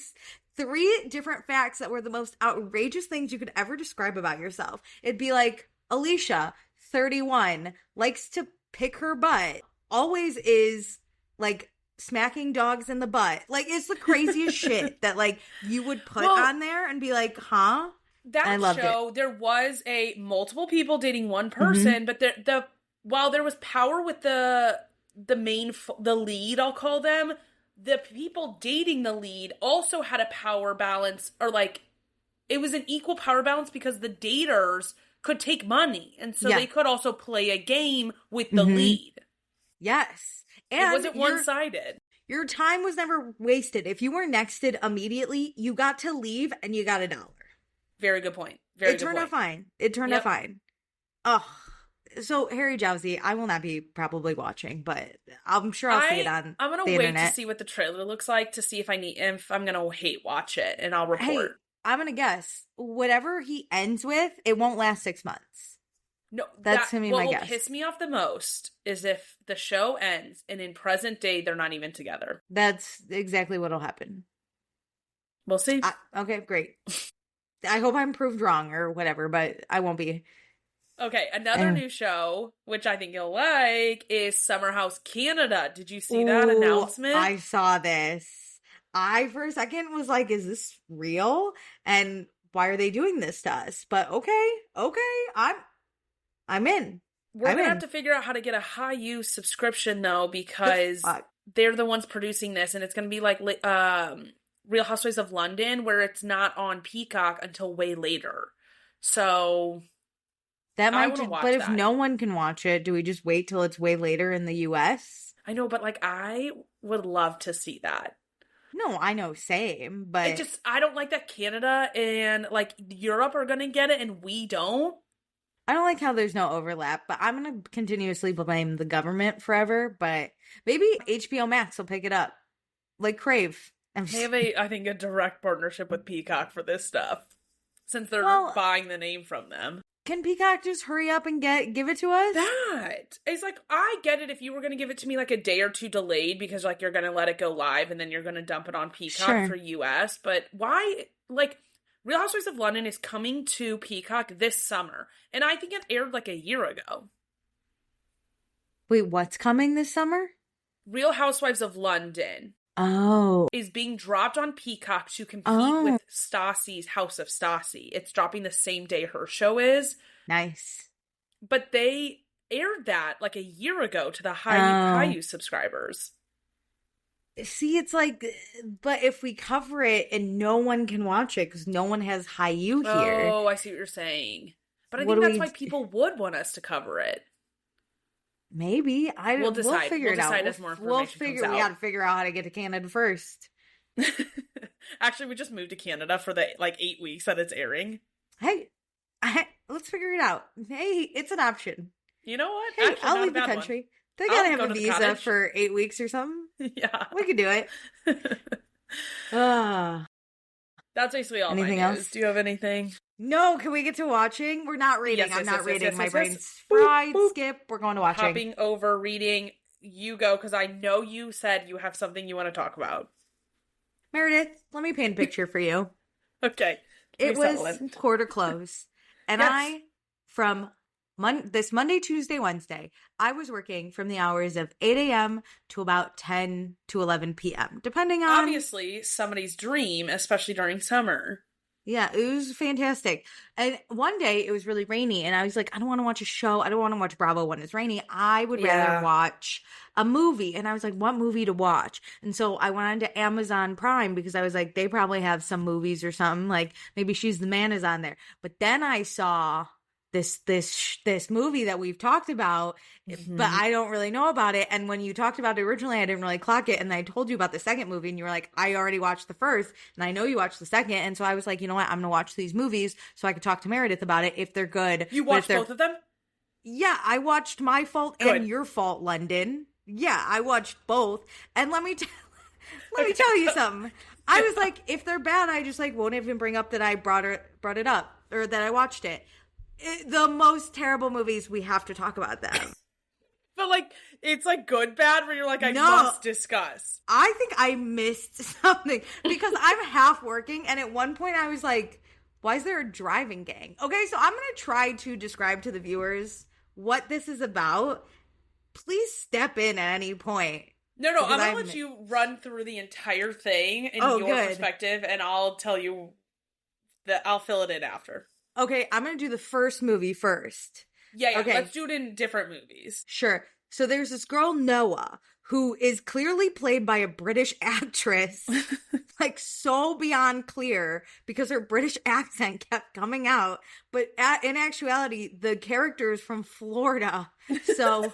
3 different facts that were the most outrageous things you could ever describe about yourself. It'd be like, Alicia, 31, likes to pick her butt, always is like smacking dogs in the butt. Like, it's the craziest shit that like you would put on there and be like, huh? That show, there was multiple people dating one person, but while there was power with the lead, I'll call them, the people dating the lead also had a power balance, or like it was an equal power balance because the daters could take money, and so they could also play a game with the lead. Yes. And it wasn't one-sided. Your time was never wasted. If you were nexted immediately, you got to leave and you got $1. Very good point. It turned out fine. Oh, so Harry Jowsey, I will not be probably watching, but I'm sure I'll see it on I'm going to wait to see what the trailer looks like to see if I'm going to hate watch it, and I'll report. Hey, I'm going to guess. Whatever he ends with, it won't last 6 months. No, that's my guess. What will piss me off the most is if the show ends and in present day they're not even together. That's exactly what'll happen. We'll see. Okay, great. I hope I'm proved wrong or whatever, but I won't be. Okay, another new show, which I think you'll like, is Summer House Canada. Did you see that announcement? I saw this. I, for a second, was like, is this real? And why are they doing this to us? But okay, I'm in. We're going to have to figure out how to get a high-U subscription, though, because they're the ones producing this, and it's going to be like Real Housewives of London, where it's not on Peacock until way later. So that might just, but if no one can watch it, do we just wait till it's way later in the US? I know, but like I would love to see that. No, I know, same, but I don't like that Canada and like Europe are going to get it and we don't. I don't like how there's no overlap, but I'm going to continuously blame the government forever, but maybe HBO Max will pick it up. Like Crave. They have I think, a direct partnership with Peacock for this stuff, since they're buying the name from them. Can Peacock just hurry up and give it to us? It's like, I get it if you were going to give it to me like a day or two delayed because like you're going to let it go live and then you're going to dump it on Peacock for US, but why, like, Real Housewives of London is coming to Peacock this summer, and I think it aired like a year ago. Wait, what's coming this summer? Real Housewives of London. Oh. Is being dropped on Peacock to compete with Stassi's House of Stassi. It's dropping the same day her show is. Nice. But they aired that like a year ago to the high subscribers. See, it's like, but if we cover it and no one can watch it because no one has high-u here. Oh, I see what you're saying. But I think that's why people would want us to cover it. Maybe. We'll decide. Figure it out. As more information comes out. We got to figure out how to get to Canada first. Actually, we just moved to Canada for the 8 weeks that it's airing. Hey, let's figure it out. Hey, it's an option. You know what? Hey, I'll leave the country. One. They gotta have a visa for 8 weeks or something. Yeah. We could do it. That's basically all. Anything else? Do you have anything? No, can we get to watching? We're not reading. Yes, I'm not reading. Yes, My brain's fried. Boop. Skip. We're going to watching. Hopping over reading. You go, because I know you said you have something you want to talk about. Meredith, let me paint a picture for you. Okay. It was quarter close. And yes. From this Monday, Tuesday, Wednesday, I was working from the hours of 8 a.m. to about 10 to 11 p.m., depending on... Obviously, somebody's dream, especially during summer. Yeah, it was fantastic. And one day, it was really rainy, and I was like, I don't want to watch a show. I don't want to watch Bravo when it's rainy. I would rather watch a movie. And I was like, what movie to watch? And so I went on to Amazon Prime, because I was like, they probably have some movies or something. Like, maybe She's the Man is on there. But then I saw this movie that we've talked about, but I don't really know about it. And when you talked about it originally, I didn't really clock it. And I told you about the second movie and you were like, I already watched the first and I know you watched the second. And so I was like, you know what? I'm going to watch these movies so I could talk to Meredith about it if they're good. You watched both of them? Yeah, I watched My Fault Good. and Your Fault, London. Yeah, I watched both. And let me tell you something. I was like, if they're bad, I just like won't even bring up that I brought it up or that I watched it. The most terrible movies, we have to talk about them. But like, it's like good bad where you're like, I must discuss. I think I missed something because I'm half working and at one point I was like, why is there a driving gang? Okay, so I'm going to try to describe to the viewers what this is about. Please step in at any point. No, I'm going to let you run through the entire thing in your perspective and I'll tell you that I'll fill it in after. Okay, I'm going to do the first movie first. Yeah, okay. Let's do it in different movies. Sure. So there's this girl, Noah, who is clearly played by a British actress, like so beyond clear because her British accent kept coming out. But in actuality, the character is from Florida. So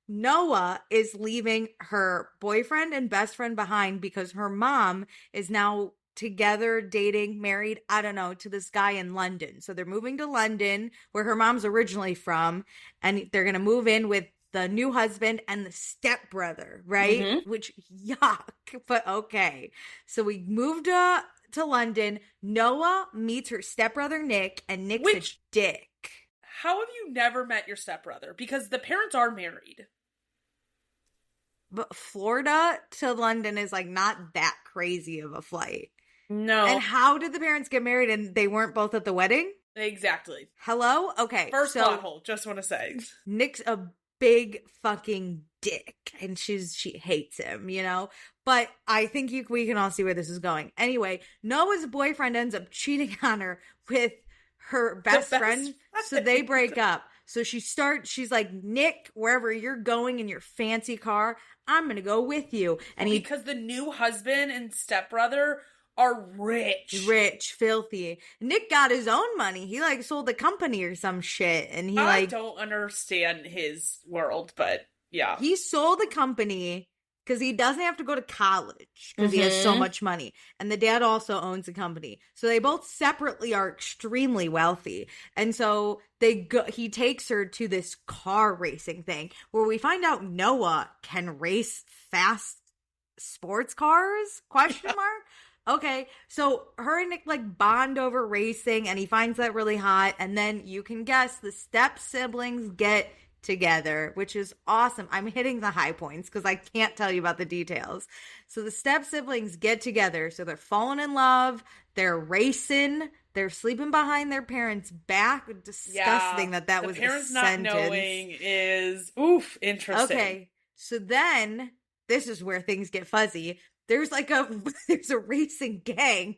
Noah is leaving her boyfriend and best friend behind because her mom is now together, dating, married, I don't know, to this guy in London. So they're moving to London, where her mom's originally from, and they're going to move in with the new husband and the stepbrother, right? Mm-hmm. Which, yuck, but okay. So we moved to London. Noah meets her stepbrother, Nick, and Nick's a dick. How have you never met your stepbrother? Because the parents are married. But Florida to London is like not that crazy of a flight. No. And how did the parents get married and they weren't both at the wedding? Exactly. Hello? Okay. First plot hole, just want to say. Nick's a big fucking dick and she hates him, you know? But I think we can all see where this is going. Anyway, Noah's boyfriend ends up cheating on her with her best friend, so they break up. So she's like, Nick, wherever you're going in your fancy car, I'm going to go with you. And because the new husband and stepbrother are rich, filthy. Nick got his own money. He like sold the company or some shit. And I don't understand his world, but yeah. He sold the company because he doesn't have to go to college because he has so much money. And the dad also owns the company. So they both separately are extremely wealthy. And so he takes her to this car racing thing where we find out Noah can race fast sports cars? Question mark? Okay, so her and Nick like bond over racing and he finds that really hot. And then you can guess the step siblings get together, which is awesome. I'm hitting the high points because I can't tell you about the details. So the step siblings get together. So they're falling in love. They're racing. They're sleeping behind their parents' back. Disgusting that was a sentence. The parents not knowing is, interesting. Okay, so then this is where things get fuzzy. There's a racing gang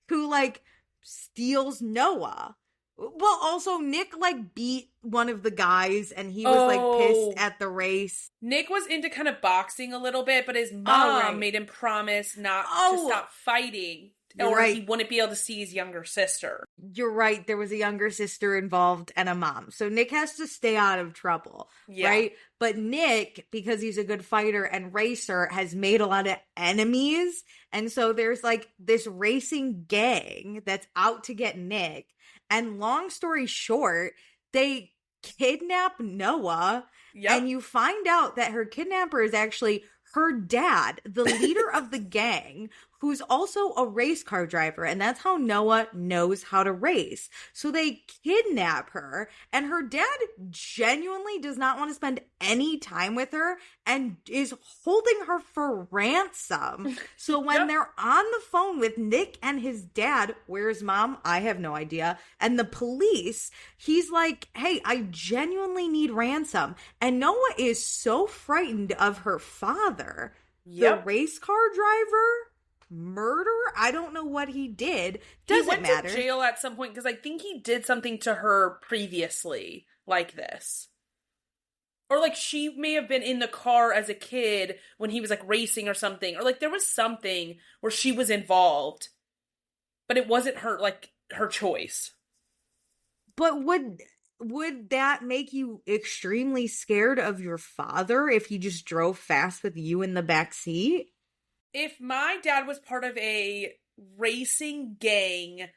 who like steals Noah. Well, also Nick like beat one of the guys and he was like pissed at the race. Nick was into kind of boxing a little bit, but his mom made him promise not to stop fighting or he wouldn't be able to see his younger sister. You're right. There was a younger sister involved and a mom. So Nick has to stay out of trouble, right? But Nick, because he's a good fighter and racer, has made a lot of enemies. And so there's like this racing gang that's out to get Nick. And long story short, they kidnap Noah. Yep. And you find out that her kidnapper is actually her dad, the leader of the gang, who's also a race car driver. And that's how Noah knows how to race. So they kidnap her and her dad genuinely does not want to spend any time with her and is holding her for ransom. So when they're on the phone with Nick and his dad, where's mom? I have no idea. And the police, he's like, hey, I genuinely need ransom. And Noah is so frightened of her father, the race car driver, murderer. I don't know what he did. Doesn't matter. To jail at some point because I think he did something to her previously like this. Or like she may have been in the car as a kid when he was like racing or something. Or like there was something where she was involved. But it wasn't her choice. But would would that make you extremely scared of your father if he just drove fast with you in the back seat? If my dad was part of a racing gang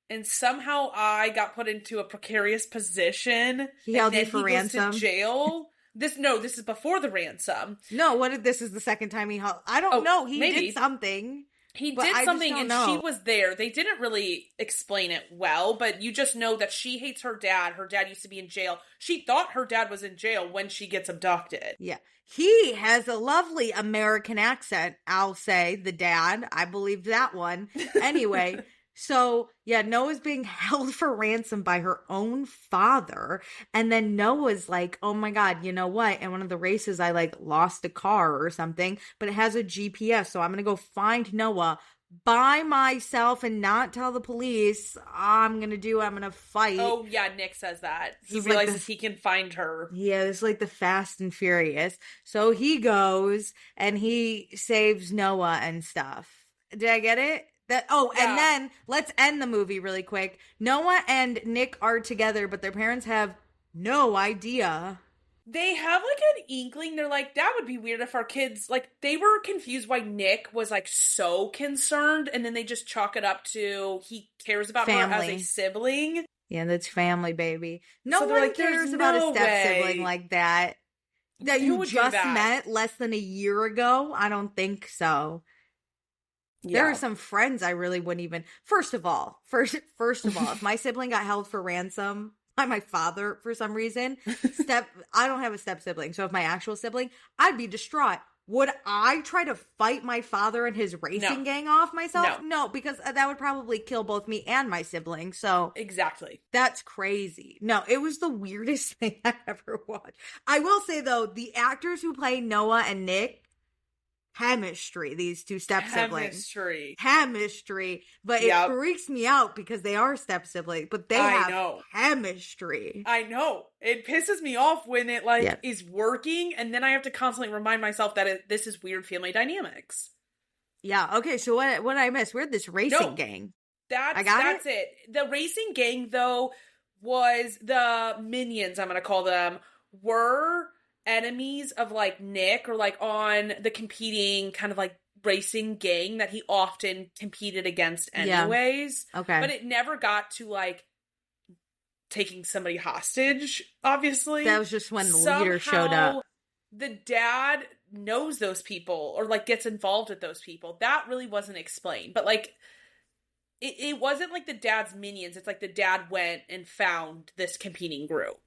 and somehow I got put into a precarious position He held and you then for he ransom? goes to jail. This is before the ransom. No, what if this is the second time he held? I don't know. He maybe. did something. He but did I something just and don't she know. was there. They didn't really explain it well, but you just know that she hates her dad. Her dad used to be in jail. She thought her dad was in jail when she gets abducted. Yeah. He has a lovely American accent, I'll say, the dad. I believe that one. Anyway, so yeah, Noah's being held for ransom by her own father. And then Noah's like, oh my God, you know what? In one of the races, I like lost a car or something, but it has a GPS. So I'm going to go find Noah by myself and not tell the police. I'm going to fight. Oh, yeah, Nick says that. He This is realizes like he can find her. Yeah, it's like the Fast and Furious. So he goes and he saves Noah and stuff. Did I get it? Yeah. And then let's end the movie really quick. Noah and Nick are together, but their parents have no idea. They have like an inkling. They're like, that would be weird if our kids, like, they were confused why Nick was like so concerned, and then they just chalk it up to he cares about her as a sibling. Yeah, that's family, baby. No So they're one like, cares "There's about no a step way." sibling like that. That Who you would do just that? met less than a year ago? I don't think so. There are some friends I really wouldn't even. First of all, if my sibling got held for ransom by my father for some reason, I don't have a step sibling. So if my actual sibling, I'd be distraught. Would I try to fight my father and his racing gang off myself? No, because that would probably kill both me and my sibling. So exactly. That's crazy. No, it was the weirdest thing I've ever watched. I will say though, the actors who play Noah and Nick, chemistry, these two step siblings. Chemistry. But it freaks me out because they are step siblings, but they have chemistry. I know. It pisses me off when it is working, and then I have to constantly remind myself that this is weird family dynamics. Yeah, okay, so what did I miss? We're this racing gang. That's it. The racing gang, though, was the minions, I'm going to call them, were enemies of like Nick, or like on the competing kind of like racing gang that he often competed against anyways. Yeah. Okay. But it never got to like taking somebody hostage, obviously. That was just when the leader showed up. The dad knows those people or like gets involved with those people. That really wasn't explained. But like it wasn't like the dad's minions. It's like the dad went and found this competing group.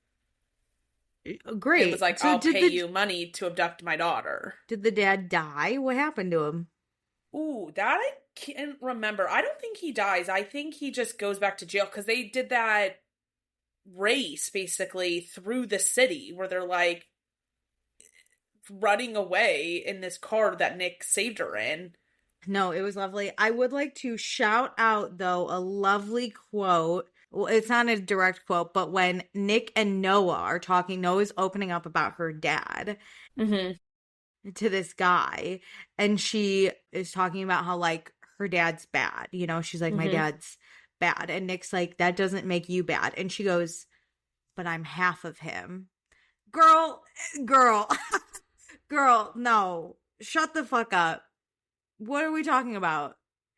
Great. It was like, I'll pay you money to abduct my daughter. Did the dad die? What happened to him? Ooh, that I can't remember. I don't think he dies. I think he just goes back to jail because they did that race basically through the city where they're like running away in this car that Nick saved her in. No, it was lovely. I would like to shout out, though, a lovely quote. Well, it's not a direct quote, but when Nick and Noah are talking, Noah's opening up about her dad to this guy. And she is talking about how, like, her dad's bad. You know, she's like, my dad's bad. And Nick's like, that doesn't make you bad. And she goes, but I'm half of him. Girl, no. Shut the fuck up. What are we talking about?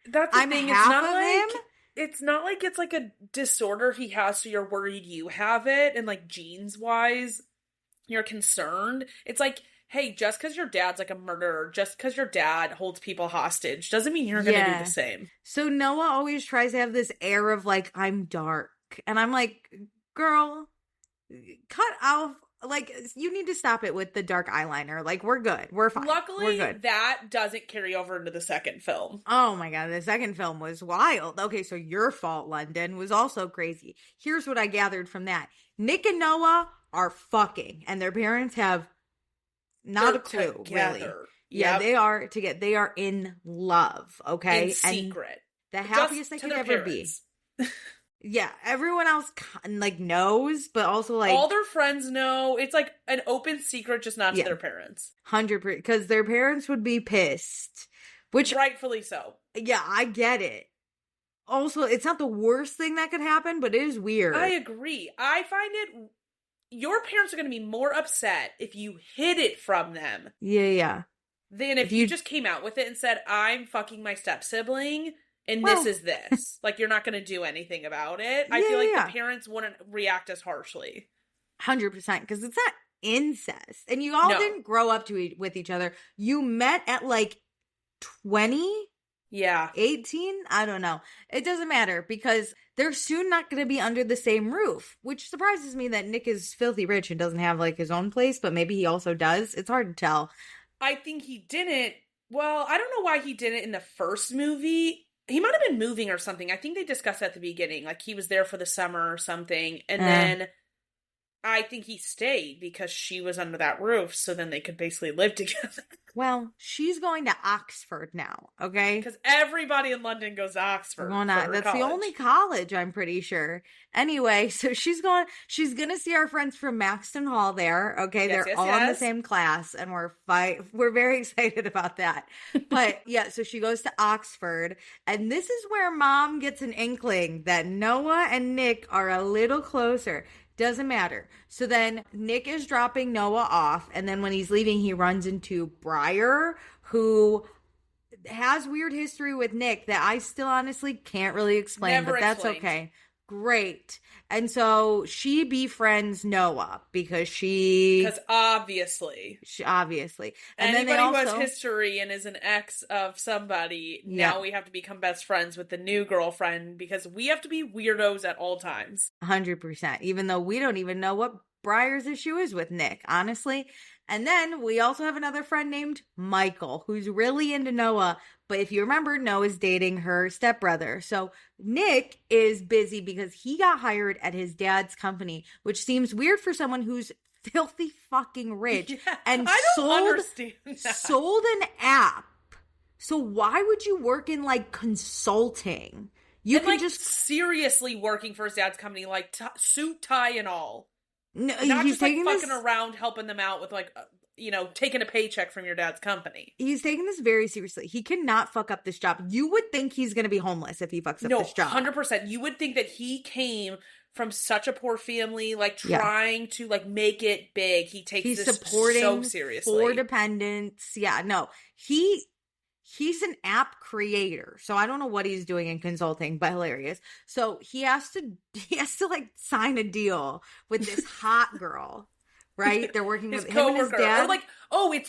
That's the thing. It's not like him? It's not like it's like a disorder he has, so you're worried you have it, and like genes wise, you're concerned. It's like, hey, just because your dad's like a murderer, just because your dad holds people hostage, doesn't mean you're gonna do the same. So Noah always tries to have this air of like, I'm dark. And I'm like, girl, cut off. Like, you need to stop it with the dark eyeliner. Like, we're good. We're fine. Luckily, we're good. That doesn't carry over into the second film. Oh my God, the second film was wild. Okay, so Your Fault, London, was also crazy. Here's what I gathered from that. Nick and Noah are fucking, and their parents have not a clue, really. Yeah, they are together. They are in love, okay? In secret. And the happiest they could ever be. Yeah, everyone else like knows, but also like all their friends know. It's like an open secret, just not to their parents. 100%, because their parents would be pissed, which rightfully so. Yeah, I get it. also, it's not the worst thing that could happen, but it is weird. I agree. I find it, your parents are going to be more upset if you hid it from them. Yeah. Than if you just came out with it and said, I'm fucking my step-sibling, and this is this. Like, you're not going to do anything about it. I feel like the parents wouldn't react as harshly. 100%, because it's not incest. And you all didn't grow up with each other. You met at like 20? Yeah. 18? I don't know. It doesn't matter because they're soon not going to be under the same roof, which surprises me that Nick is filthy rich and doesn't have like his own place, but maybe he also does. It's hard to tell. I think he didn't. Well, I don't know why he didn't in the first movie. He might have been moving or something. I think they discussed at the beginning. Like, he was there for the summer or something. And then I think he stayed because she was under that roof. So then they could basically live together. Well, she's going to Oxford now, okay? Because everybody in London goes to Oxford. That's the only college, I'm pretty sure. Anyway, so she's going to see our friends from Maxton Hall there, okay? They're all in the same class, and we're very excited about that. But yeah, so she goes to Oxford, and this is where Mom gets an inkling that Noah and Nick are a little closer. Doesn't matter. So then Nick is dropping Noah off, and then when he's leaving, he runs into Briar, who has weird history with Nick that I still honestly can't really explain, but that's okay. Great. And so she befriends Noah because obviously. And anybody who has history and is an ex of somebody, now we have to become best friends with the new girlfriend because we have to be weirdos at all times. 100%. Even though we don't even know what Briar's issue is with Nick, honestly. And then we also have another friend named Michael, who's really into Noah. But if you remember, Noah's dating her stepbrother. So Nick is busy because he got hired at his dad's company, which seems weird for someone who's filthy fucking rich. Yeah, and I don't understand that. Sold an app. So why would you work in like consulting? You can just seriously working for his dad's company, like suit, tie, and all. No, not he's just like taking fucking around helping them out with like, taking a paycheck from your dad's company. He's taking this very seriously. He cannot fuck up this job. You would think he's going to be homeless if he fucks up this job. 100%. You would think that he came from such a poor family, like trying to like make it big. He takes this supporting so seriously. 4 dependents. Yeah, no. He's an app creator, so I don't know what he's doing in consulting, but hilarious. So he has to like sign a deal with this hot girl, right? They're working with him and his dad. Or like,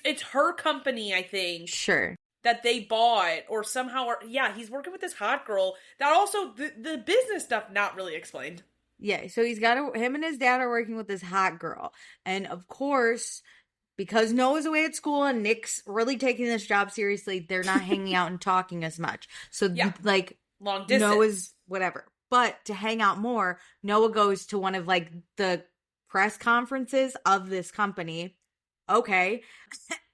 it's her company, I think. Sure. That they bought, or somehow, he's working with this hot girl. That also, the business stuff not really explained. Yeah, so him and his dad are working with this hot girl, and of course, because Noah's away at school and Nick's really taking this job seriously, they're not hanging out and talking as much. So, like, long distance. Noah's whatever. But to hang out more, Noah goes to one of, like, the press conferences of this company. Okay.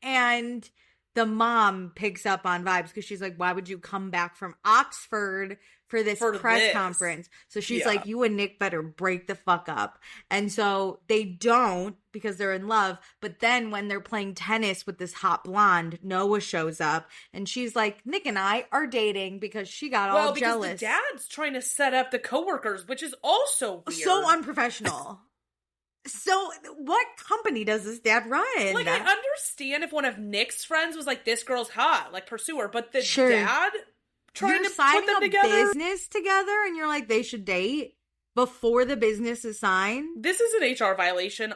And the mom picks up on vibes because she's like, why would you come back from Oxford for this press conference? So she's like, you and Nick better break the fuck up. And so they don't because they're in love. But then when they're playing tennis with this hot blonde, Noah shows up and she's like, Nick and I are dating because she got all jealous. Well, because the dad's trying to set up the coworkers, which is also weird. So unprofessional. So what company does this dad run? Like, I understand if one of Nick's friends was like, this girl's hot, like pursue her, but the dad trying to put them together? Business together and you're like, they should date before the business is signed? This is an HR violation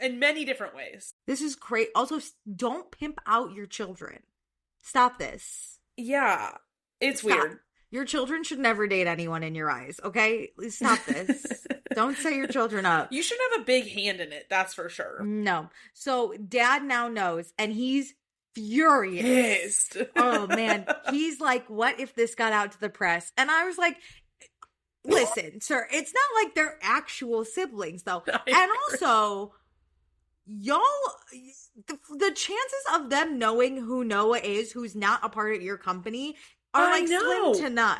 in many different ways. This is crazy. Also, don't pimp out your children. Stop this. Yeah, it's weird. Your children should never date anyone in your eyes, okay? Stop this. Don't set your children up. You should have a big hand in it, that's for sure. No. So dad now knows, and he's furious. Pissed. Oh, man. He's like, what if this got out to the press? And I was like, listen, sir, it's not like they're actual siblings, though. And also, y'all, the chances of them knowing who Noah is, who's not a part of your company, are like slim to none.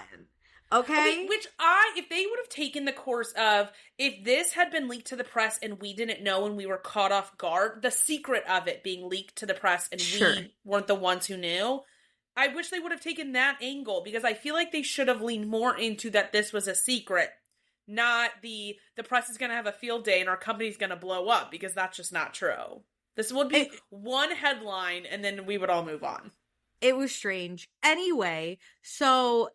Okay? If they would have taken the course of, if this had been leaked to the press and we didn't know and we were caught off guard, the secret of it being leaked to the press and we weren't the ones who knew, I wish they would have taken that angle, because I feel like they should have leaned more into that this was a secret, not the press is going to have a field day and our company's going to blow up, because that's just not true. This would be one headline and then we would all move on. It was strange. Anyway, so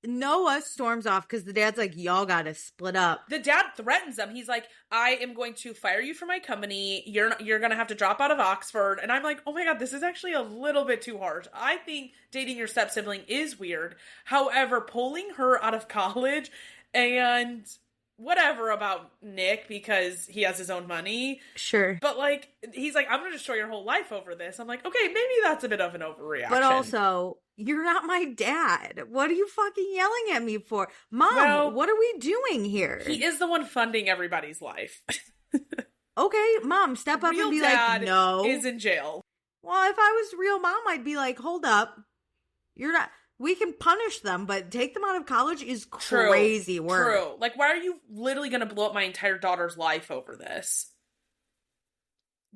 Noah storms off because the dad's like, y'all gotta split up. The dad threatens them. He's like, I am going to fire you from my company. You're gonna have to drop out of Oxford. And I'm like, oh my God, this is actually a little bit too harsh. I think dating your step-sibling is weird. However, pulling her out of college and whatever about Nick because he has his own money. Sure. But like, he's like, I'm gonna destroy your whole life over this. I'm like, okay, maybe that's a bit of an overreaction. But also, you're not my dad. What are you fucking yelling at me for? Mom, what are we doing here? He is the one funding everybody's life. Okay, Mom, step up Real and be dad like, no. Is in jail. Well, if I was real mom, I'd be like, hold up. You're not... We can punish them, but take them out of college is crazy work. True. Like, why are you literally going to blow up my entire daughter's life over this?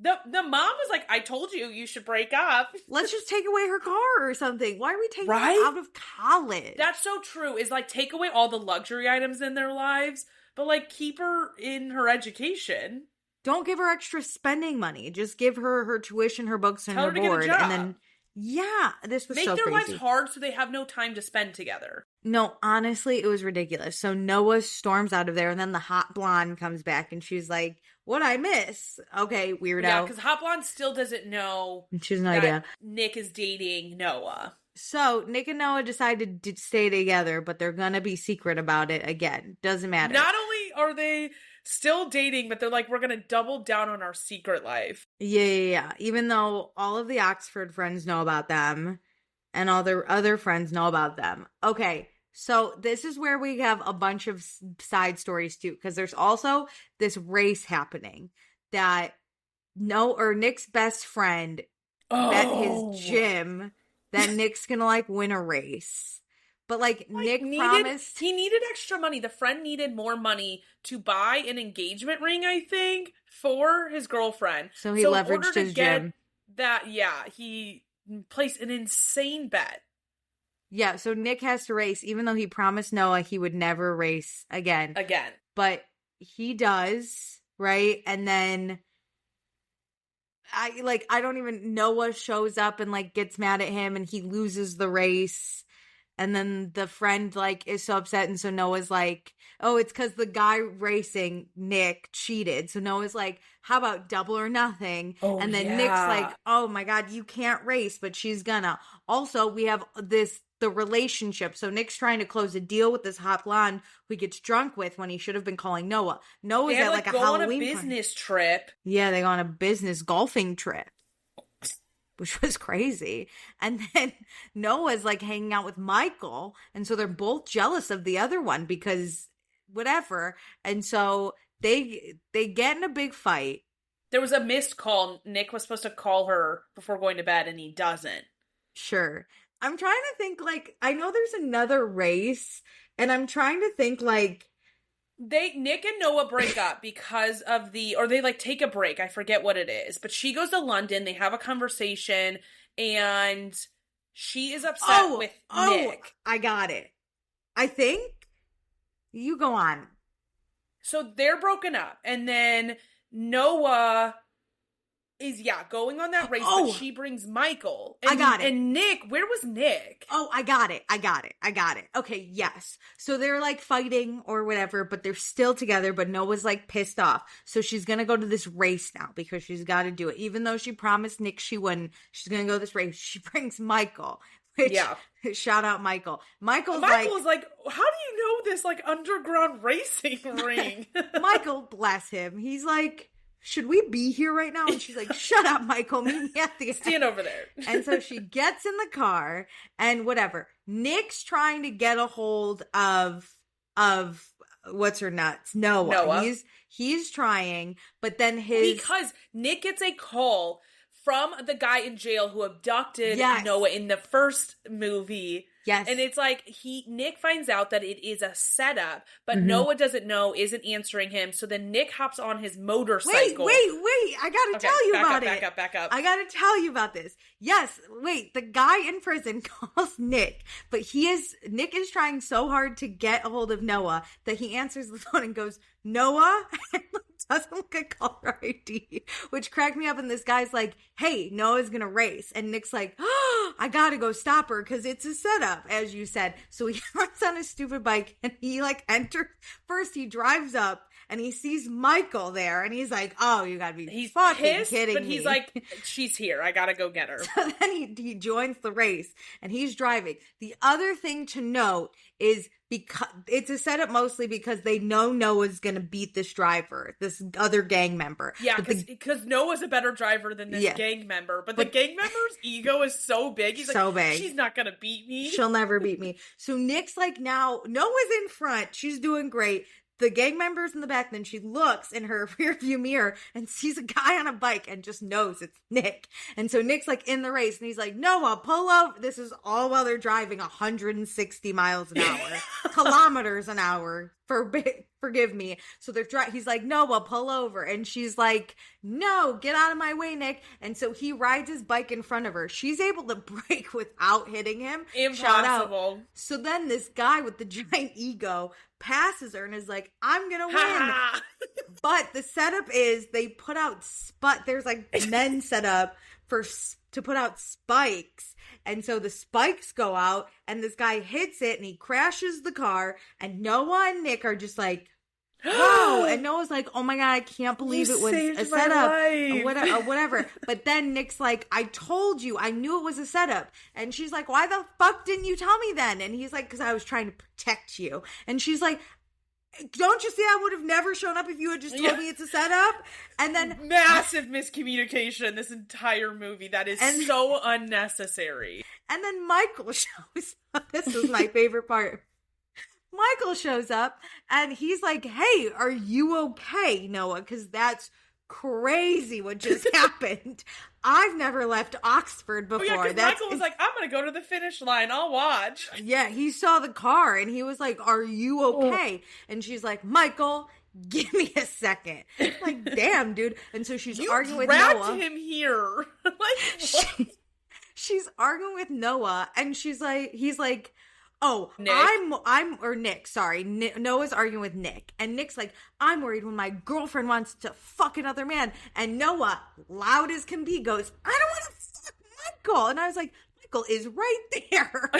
The mom was like, I told you, you should break up. Let's just take away her car or something. Why are we taking her out of college? That's so true. Is like, take away all the luxury items in their lives, but like, keep her in her education. Don't give her extra spending money. Just give her her tuition, her books, and her board. And then... Yeah, this was so crazy. Make their lives hard so they have no time to spend together. No, honestly, it was ridiculous. So Noah storms out of there, and then the hot blonde comes back, and she's like, what'd I miss? Okay, weirdo. Yeah, because hot blonde still doesn't know she has no idea. Nick is dating Noah. So Nick and Noah decided to stay together, but they're gonna be secret about it again. Doesn't matter. Not only are they still dating, but they're like, we're gonna double down on our secret life. Yeah. Even though all of the Oxford friends know about them and all their other friends know about them. Okay, so this is where we have a bunch of side stories too, because there's also this race happening that Nick's best friend bet his gym that Nick's gonna like win a race. But, like, Nick promised... He needed extra money. The friend needed more money to buy an engagement ring, I think, for his girlfriend. So he leveraged his gym. He placed an insane bet. Yeah, so Nick has to race, even though he promised Noah he would never race again. But he does, right? And then... Noah shows up and, like, gets mad at him, and he loses the race. And then the friend, like, is so upset. And so Noah's like, oh, it's because the guy racing, Nick, cheated. So Noah's like, how about double or nothing? Oh, and then Nick's like, oh my God, you can't race, but she's gonna. Also, we have the relationship. So Nick's trying to close a deal with this hot blonde who he gets drunk with when he should have been calling Noah. Noah's at like a Halloween on a business trip. Yeah, they go on a business golfing trip, which was crazy. And then Noah's like hanging out with Michael. And so they're both jealous of the other one because whatever. And so they get in a big fight. There was a missed call. Nick was supposed to call her before going to bed and he doesn't. Sure. I'm trying to think, like, I know there's another race and I'm trying to think, like, Nick and Noah break up because of or they like take a break. I forget what it is, but she goes to London. They have a conversation and she is upset with Nick. I got it. I think you go on. So they're broken up and then Noah is going on that race, but she brings Michael. And, I got it. And Nick, where was Nick? Oh, I got it. Okay, yes. So they're like fighting or whatever, but they're still together, but Noah's like pissed off. So she's going to go to this race now because she's got to do it. Even though she promised Nick she wouldn't, she's going to go to this race. She brings Michael. Shout out Michael. Michael's like, how do you know this like underground racing ring? Michael, bless him. He's like, should we be here right now? And she's like, shut up, Michael. Meet me at the stand over there. And so she gets in the car and whatever. Nick's trying to get a hold of what's her nuts? Noah. He's trying, but then because Nick gets a call from the guy in jail who abducted Noah in the first movie. Yes. And it's like Nick finds out that it is a setup, but Mhm. Noah doesn't know, isn't answering him. So then Nick hops on his motorcycle. Wait. I gotta tell you about it. Back up. I gotta tell you about this. Yes, wait. The guy in prison calls Nick, but Nick is trying so hard to get a hold of Noah that he answers the phone and goes, Noah? And doesn't look at caller ID, which cracked me up. And this guy's like, hey, Noah's gonna race. And Nick's like, oh, I gotta go stop her because it's a setup, as you said. So he hops on his stupid bike and he enters. First, he drives up and he sees Michael there and he's like, oh, you gotta be fucking pissed, kidding me. But he's like, she's here. I gotta go get her. So then he joins the race and he's driving. The other thing to note is because it's a setup mostly because they know Noah's gonna beat this driver, this other gang member. Yeah, because Noah's a better driver than this gang member. But the gang member's ego is so big. He's so big. She's not gonna beat me. She'll never beat me. So Nick's like, now Noah's in front. She's doing great. The gang member's in the back. Then she looks in her rearview mirror and sees a guy on a bike and just knows it's Nick. And so Nick's in the race and he's like, Noah, pull over. This is all while they're driving 160 miles an hour, kilometers an hour. Forgive me. So he's like, Noah, pull over. And she's like, no, get out of my way, Nick. And so he rides his bike in front of her. She's able to brake without hitting him. Impossible. Shout out. So then this guy with the giant ego passes her and is like, I'm gonna win. But the setup is they put out there's men set up to put out spikes. And so the spikes go out and this guy hits it and he crashes the car and Noah and Nick are just like, wow. And Noah's like, oh my God, I can't believe it was a setup or whatever. But then Nick's like, I told you, I knew it was a setup. And she's like, why the fuck didn't you tell me then? And he's like, because I was trying to protect you. And she's like, don't you see I would have never shown up if you had just told me it's a setup? And then massive miscommunication this entire movie. That is so unnecessary. And then Michael shows up. This is my favorite part. Michael shows up and he's like, hey, are you okay, Noah? Because that's crazy what just happened. I've never left Oxford before. Oh, yeah, Michael was like, I'm going to go to the finish line. I'll watch. Yeah, he saw the car and he was like, are you okay? And she's like, Michael, give me a second. I'm like, damn, dude. And so she's arguing with Noah. You dragged him here. What? She's arguing with Noah and he's like, oh, Nick. Noah's arguing with Nick. And Nick's like, I'm worried when my girlfriend wants to fuck another man. And Noah, loud as can be, goes, I don't want to fuck Michael. And I was like, Michael is right there.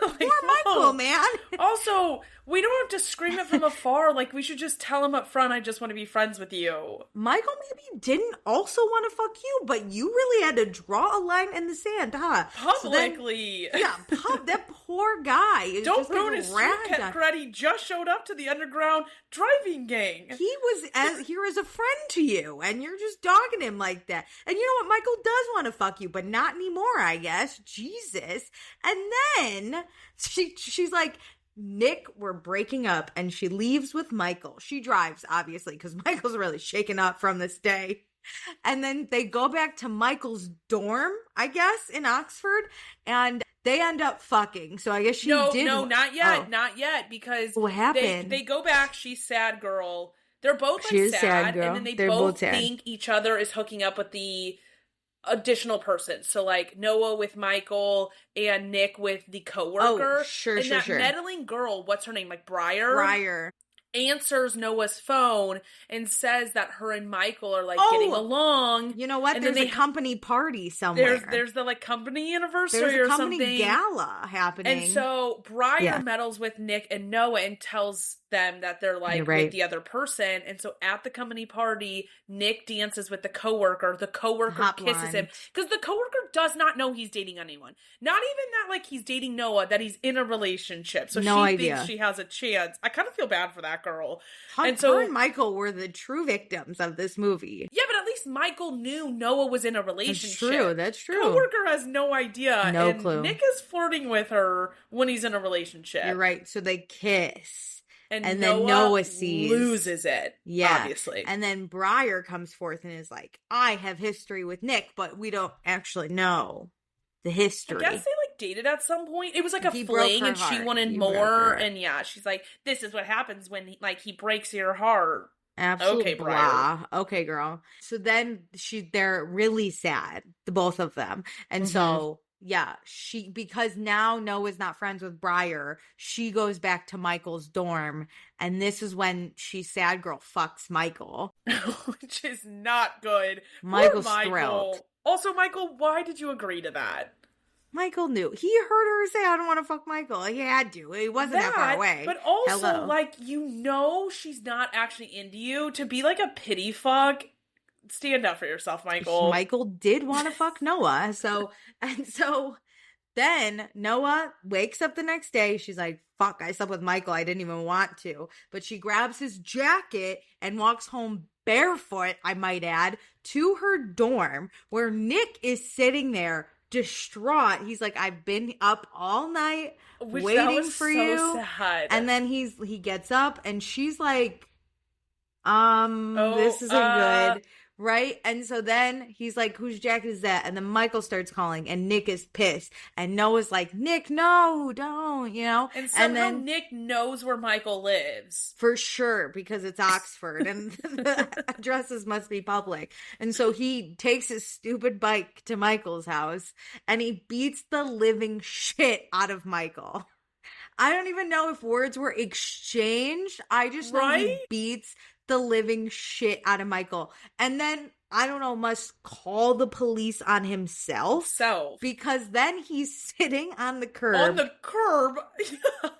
Poor Michael, man. Also, we don't have to scream it from afar. We should just tell him up front, I just want to be friends with you. Michael maybe didn't also want to fuck you, but you really had to draw a line in the sand, huh? Publicly. So then, that poor guy is don't just ruin his credit. He just showed up to the underground driving gang. He was here as a friend to you, and you're just dogging him like that. And you know what? Michael does want to fuck you, but not anymore, I guess. Jesus. And then she's like, Nick, we're breaking up, and she leaves with Michael. She drives, obviously, because Michael's really shaken up from this day. And then they go back to Michael's dorm, I guess, in Oxford, and they end up fucking. So I guess she did. No, not yet. Not yet, because what happened? They go back, she's sad girl. They're both sad girl. And then they both think each other is hooking up with the additional person. So Noah with Michael and Nick with the coworker. Oh, sure. Meddling girl, what's her name? Briar. Answers Noah's phone and says that her and Michael are getting along. You know what? And there's a company party somewhere. There's the company anniversary or something. There's a company gala happening. And so Briar meddles with Nick and Noah and tells them that they're with the other person. And so at the company party, Nick dances with the coworker. The coworker kisses him because the coworker does not know he's dating anyone. Not even that he's dating Noah, that he's in a relationship. So she thinks she has a chance. I kind of feel bad for that girl. Her and Michael were the true victims of this movie. Yeah, but at least Michael knew Noah was in a relationship. That's true. Coworker has no idea. No clue. Nick is flirting with her when he's in a relationship. You're right. So they kiss. And then Noah sees, loses it. Yeah, obviously. And then Briar comes forth and is like, I have history with Nick, but we don't actually know the history. I guess they dated at some point? It was like a He broke fling her and she heart. wanted He broke her more. heart. And yeah, she's like, this is what happens when he breaks your heart. Absolute Okay, blah. Briar. Okay, girl. So then they're really sad, the both of them. And Mhm. so, yeah, because now Noah's not friends with Briar, she goes back to Michael's dorm. And this is when sad girl fucks Michael. Which is not good. Michael's Poor thrilled. Also, Michael, why did you agree to that? Michael knew. He heard her say, I don't want to fuck Michael. He had to. He wasn't that far away. But also, Hello. like, she's not actually into you. To be like a pity fuck, stand up for yourself, Michael. Michael did want to fuck Noah. So then Noah wakes up the next day. She's like, fuck, I slept with Michael. I didn't even want to. But she grabs his jacket and walks home barefoot, I might add, to her dorm where Nick is sitting there distraught. He's like, I've been up all night waiting for you. Sad. And then he gets up and she's like, this isn't good. Right? And so then he's like, whose jacket is that? And then Michael starts calling and Nick is pissed. And Noah's like, Nick, no, don't, And somehow then, Nick knows where Michael lives. for sure, because it's Oxford and the addresses must be public. And so he takes his stupid bike to Michael's house and he beats the living shit out of Michael. I don't even know if words were exchanged. I just know he beats the living shit out of Michael. And then, I don't know, must call the police on himself. Because then he's sitting on the curb. On the curb?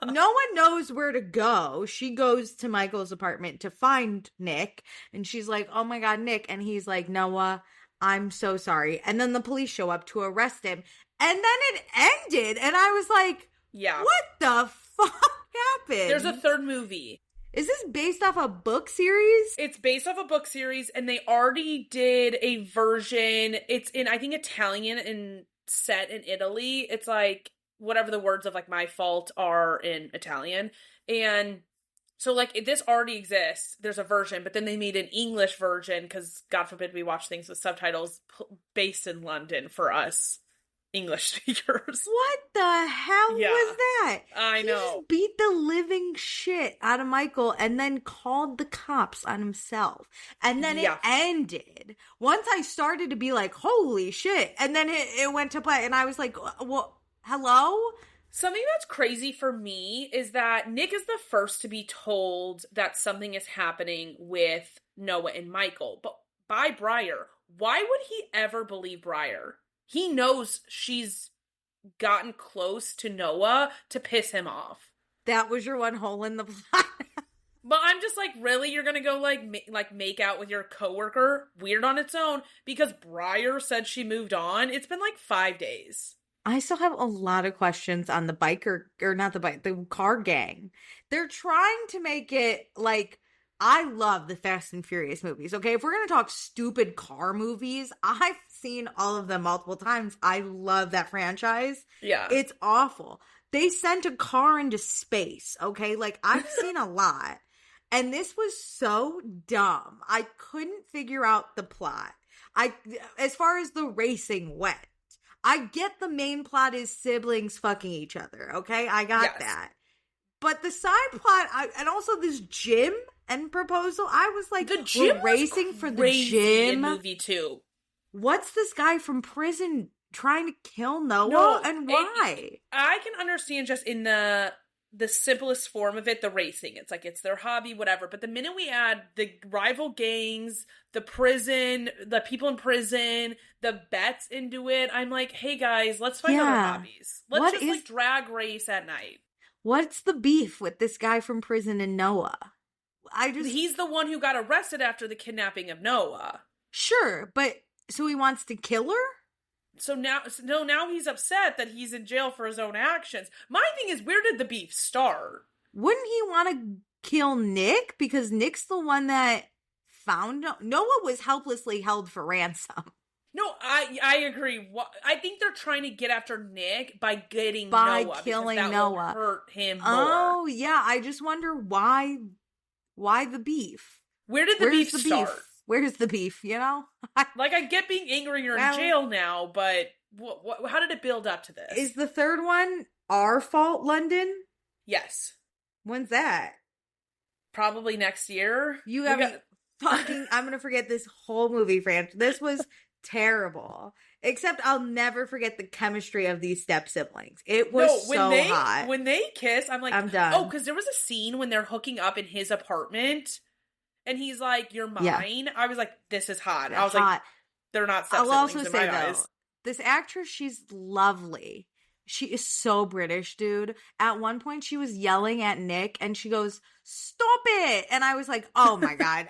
No one knows where to go. She goes to Michael's apartment to find Nick. And she's like, oh my God, Nick. And he's like, Noah, I'm so sorry. And then the police show up to arrest him. And then it ended. And I was like, yeah, what the fuck happened? There's a third movie. Is this based off a book series? It's based off a book series, and they already did a version. It's in, I think, Italian and set in Italy. It's like whatever the words of like my fault are in Italian. And so like this already exists. There's a version, but then they made an English version because God forbid we watch things with subtitles based in London for us English speakers. What the hell was that? I know. He just beat the living shit out of Michael and then called the cops on himself. And then it ended. Once I started to be like, holy shit. And then it went to play. And I was like, well, hello? Something that's crazy for me is that Nick is the first to be told that something is happening with Noah and Michael. But by Briar, why would he ever believe Briar? He knows she's gotten close to Noah to piss him off. That was your one hole in the plot. But I'm just like, really? You're gonna go make out with your coworker? Weird on its own. Because Briar said she moved on. It's been like 5 days. I still have a lot of questions on the biker, or not the bike, the car gang. They're trying to make it like, I love the Fast and Furious movies, okay? If we're going to talk stupid car movies, I've seen all of them multiple times. I love that franchise. Yeah. It's awful. They sent a car into space, okay? Like, I've seen a lot. And this was so dumb. I couldn't figure out the plot. As far as the racing went, I get the main plot is siblings fucking each other, okay? I got that. But the side plot, and also this gym and proposal, I was like, the gym we're racing for the gym. Movie too. What's this guy from prison trying to kill Noah, and why? I can understand just in the simplest form of it, the racing. It's like it's their hobby, whatever. But the minute we add the rival gangs, the prison, the people in prison, the bets into it, I'm like, hey guys, let's find other hobbies. Let's like drag race at night. What's the beef with this guy from prison and Noah? He's the one who got arrested after the kidnapping of Noah. Sure, but so he wants to kill her? So now he's upset that he's in jail for his own actions. My thing is, where did the beef start? Wouldn't he want to kill Nick? Because Nick's the one that found Noah was helplessly held for ransom. No, I agree. I think they're trying to get after Nick by killing Noah. Killing that Noah. Will hurt him more. Oh, yeah. I just wonder why the beef? Where did the beef start? Where's the beef, you know? Like, I get being angry you're in jail now, but how did it build up to this? Is the third one Our Fault London? Yes. When's that? Probably next year. You haven't fucking... I'm going to forget this whole movie franchise. This was terrible. Except I'll never forget the chemistry of these step siblings. It was hot. When they kiss, I'm like... I'm done. Oh, because there was a scene when they're hooking up in his apartment, and he's like, you're mine. Yeah. I was like, this is hot. I was like, they're not step siblings in my eyes. This actress, she's lovely. She is so British, dude. At one point, she was yelling at Nick, and she goes, "Stop it!" And I was like, "Oh my god,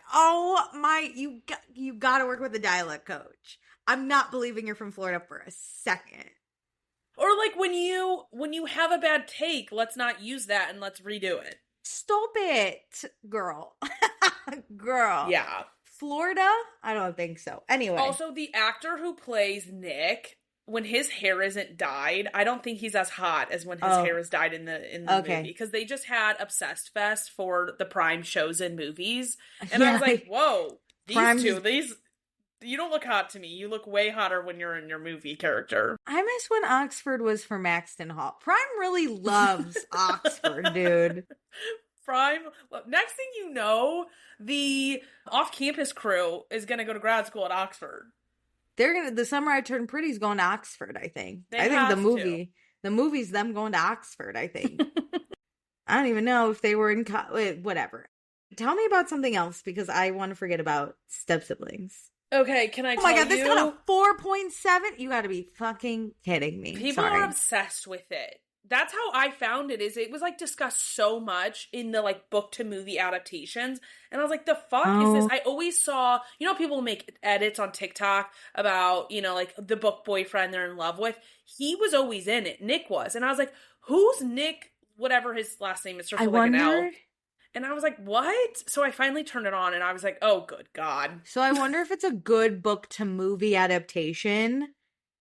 you got to work with a dialect coach. I'm not believing you're from Florida for a second." Or like when you have a bad take, let's not use that and let's redo it. Stop it, girl, girl. Yeah, Florida? I don't think so. Anyway, also the actor who plays Nick, when his hair isn't dyed, I don't think he's as hot as when his hair is dyed in the movie. Because they just had Obsessed Fest for the Prime shows and movies. And I was like, whoa, these you don't look hot to me. You look way hotter when you're in your movie character. I miss when Oxford was for Maxton Hall. Prime really loves Oxford, dude. Prime. Next thing you know, the off-campus crew is going to go to grad school at Oxford. The Summer I Turned Pretty is going to Oxford, I think. The movie's them going to Oxford, I think. I don't even know if they were in whatever. Tell me about something else, because I want to forget about step siblings. Okay, can I tell you? Oh my god, this got a 4.7? You gotta be fucking kidding me. People are obsessed with it. That's how I found it, is it was like discussed so much in the like book to movie adaptations. And I was like, the fuck is this? I always saw, people make edits on TikTok about, like the book boyfriend they're in love with. He was always in it. Nick was. And I was like, who's Nick? Whatever his last name is, starts with like an L. And I was like, what? So I finally turned it on and I was like, oh, good God. So I wonder if it's a good book to movie adaptation.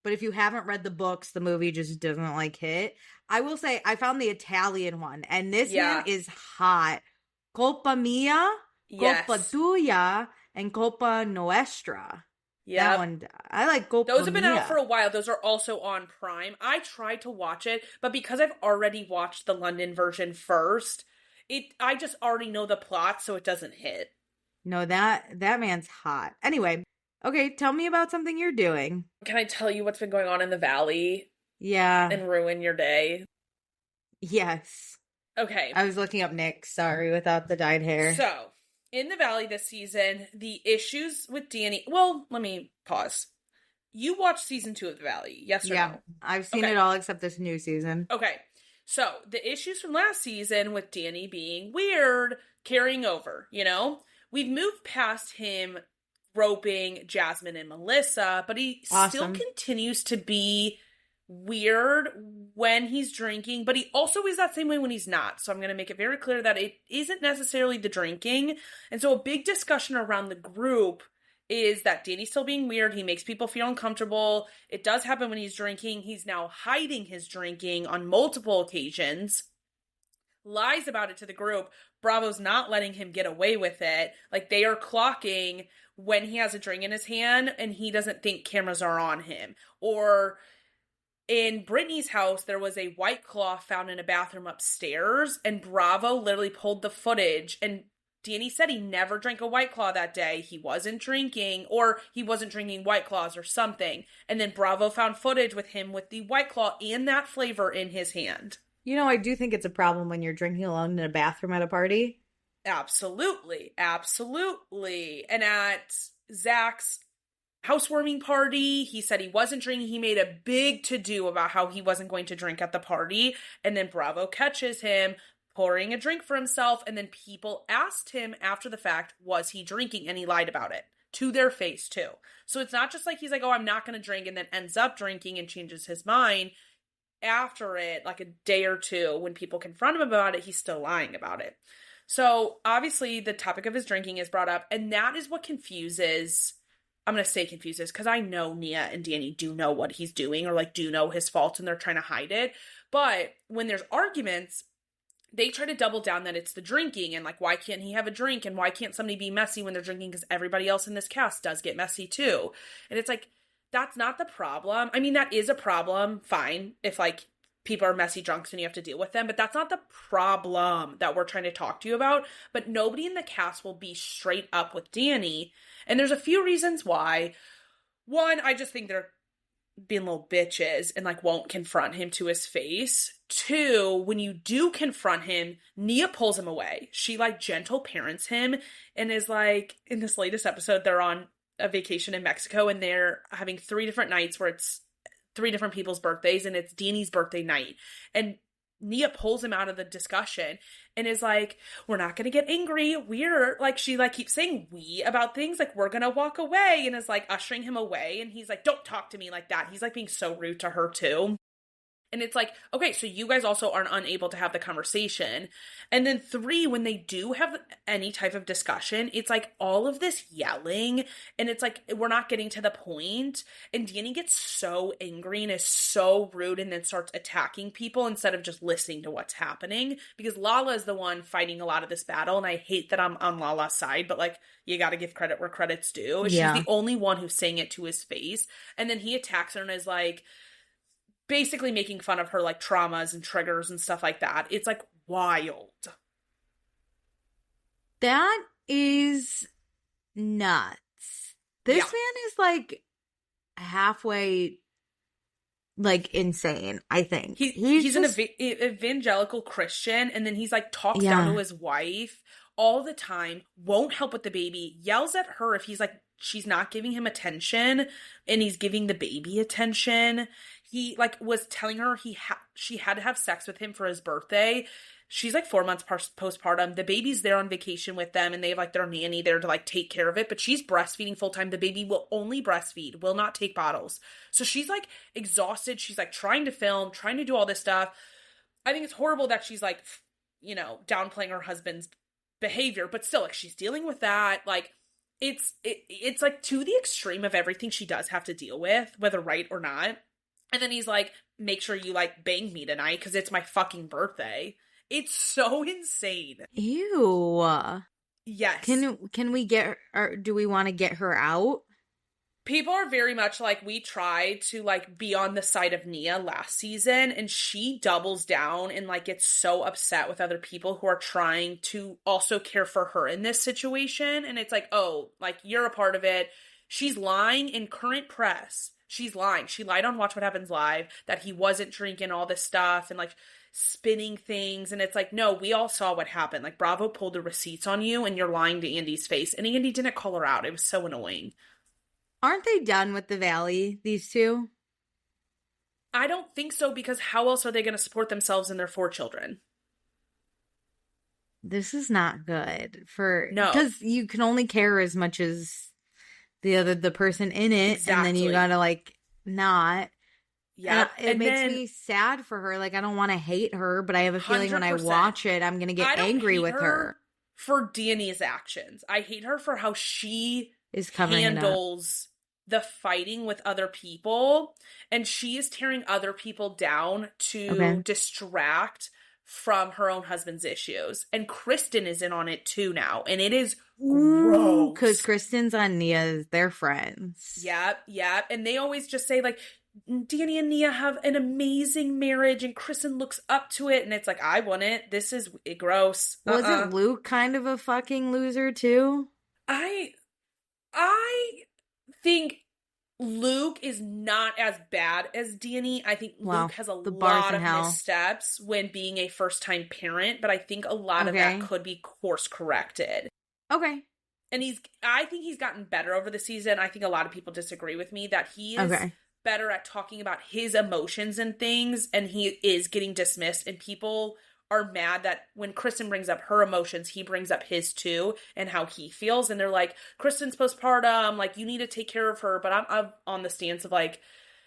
But if you haven't read the books, the movie just doesn't like hit. I will say I found the Italian one, and this man is hot. Colpa mia, colpa tuya, and colpa nuestra. Yeah, that one. I like colpa Those have been mia. out for a while. Those are also on Prime. I tried to watch it, but because I've already watched the London version first, I just already know the plot, so it doesn't hit. No, that man's hot. Anyway. Okay, tell me about something you're doing. Can I tell you what's been going on in the Valley? Yeah. And ruin your day? Yes. Okay. I was looking up Nick, sorry, without the dyed hair. So, in the Valley this season, the issues with Danny... Well, let me pause. You watched season 2 of the Valley, yes or no? I've seen it all except this new season. Okay. So, the issues from last season with Danny being weird, carrying over, We've moved past him roping Jasmine and Melissa, but he still continues to be weird when he's drinking, but he also is that same way when he's not. So I'm going to make it very clear that it isn't necessarily the drinking. And so a big discussion around the group is that Danny's still being weird. He makes people feel uncomfortable. It does happen when he's drinking. He's now hiding his drinking on multiple occasions. Lies about it to the group. Bravo's not letting him get away with it. Like, they are clocking when he has a drink in his hand and he doesn't think cameras are on him. Or in Brittany's house, there was a White Claw found in a bathroom upstairs, and Bravo literally pulled the footage, and Danny said he never drank a White Claw that day. He wasn't drinking, or he wasn't drinking White Claws or something. And then Bravo found footage with him with the White Claw and that flavor in his hand. I do think it's a problem when you're drinking alone in a bathroom at a party. Absolutely. Absolutely. And at Zach's housewarming party, he said he wasn't drinking. He made a big to-do about how he wasn't going to drink at the party. And then Bravo catches him pouring a drink for himself. And then people asked him after the fact, was he drinking? And he lied about it to their face too. So it's not just like he's like, oh, I'm not going to drink, and then ends up drinking and changes his mind. After it, like a day or two, when people confront him about it, he's still lying about it. So obviously the topic of his drinking is brought up, and that is what confuses, I'm going to say confuses, because I know Nia and Danny do know what he's doing, or like do know his faults, and they're trying to hide it. But when there's arguments, they try to double down that it's the drinking and like, why can't he have a drink and why can't somebody be messy when they're drinking, because everybody else in this cast does get messy too. And it's like, that's not the problem. I mean, that is a problem, fine, if like people are messy drunks and you have to deal with them, but that's not the problem that we're trying to talk to you about. But nobody in the cast will be straight up with Danny, and there's a few reasons why. One, I just think they're being little bitches and like won't confront him to his face. Two, when you do confront him, Nia pulls him away. She like gentle parents him and is like, in this latest episode, they're on a vacation in Mexico and they're having 3 different nights where it's 3 different people's birthdays and it's Danny's birthday night. And Nia pulls him out of the discussion and is like, we're not going to get angry. We're like, she like keeps saying we about things, like we're going to walk away, and is like ushering him away. And he's like, don't talk to me like that. He's like being so rude to her too. And it's like, okay, so you guys also are unable to have the conversation. And then 3, when they do have any type of discussion, it's like all of this yelling. And it's like, we're not getting to the point. And Danny gets so angry and is so rude and then starts attacking people instead of just listening to what's happening. Because Lala is the one fighting a lot of this battle. And I hate that I'm on Lala's side, but like, you got to give credit where credit's due. Yeah. She's the only one who's saying it to his face. And then he attacks her and is like, basically making fun of her like traumas and triggers and stuff like that. It's like wild. That is nuts. This man is like halfway like insane, I think. He's just an evangelical Christian, and then he's like talks down to his wife all the time, won't help with the baby, yells at her if he's like, she's not giving him attention, and he's giving the baby attention. He like was telling her she had to have sex with him for his birthday. She's like 4 months postpartum. The baby's there on vacation with them, and they have like their nanny there to like take care of it, but she's breastfeeding full time. The baby will only breastfeed, will not take bottles. So she's like exhausted. She's like trying to film, trying to do all this stuff. I think it's horrible that she's like, you know, downplaying her husband's behavior, but still like she's dealing with that. Like it's like to the extreme of everything she does have to deal with, whether right or not. And then he's like, make sure you like bang me tonight because it's my fucking birthday. It's so insane. Ew. Yes. Can we get, or do we want to get her out? People are very much like, we tried to like be on the side of Nia last season, and she doubles down and like gets so upset with other people who are trying to also care for her in this situation. And it's like, oh, like you're a part of it. She's lying in current press. She's lying. She lied on Watch What Happens Live that he wasn't drinking all this stuff and like spinning things. And it's like, no, we all saw what happened. Like Bravo pulled the receipts on you and you're lying to Andy's face. And Andy didn't call her out. It was so annoying. Aren't they done with the Valley, these two? I don't think so, because how else are they going to support themselves and their 4 children? This is not good for... No. Because you can only care as much as the person in it. Exactly. And then you gotta like not. Yeah. It makes me sad for her. Like I don't want to hate her, but I have a feeling 100%. When I watch it, I'm going to get angry with her. For Danny's actions. I hate her for how she is handles the fighting with other people, and she is tearing other people down to distract from her own husband's issues. And Kristen is in on it too now, and it is gross. Because Kristen's on Nia's, they're friends. Yep. And they always just say like, Danny and Nia have an amazing marriage, and Kristen looks up to it, and it's like, I want it. This is gross. Wasn't Luke kind of a fucking loser too? I think Luke is not as bad as Danny. I think Luke has a lot of missteps when being a first-time parent, but I think a lot of that could be course-corrected. Okay. And I think he's gotten better over the season. I think a lot of people disagree with me that he is better at talking about his emotions and things, and he is getting dismissed, and people are mad that when Kristen brings up her emotions, he brings up his too, and how he feels, and they're like, Kristen's postpartum, like, you need to take care of her, but I'm on the stance of, like,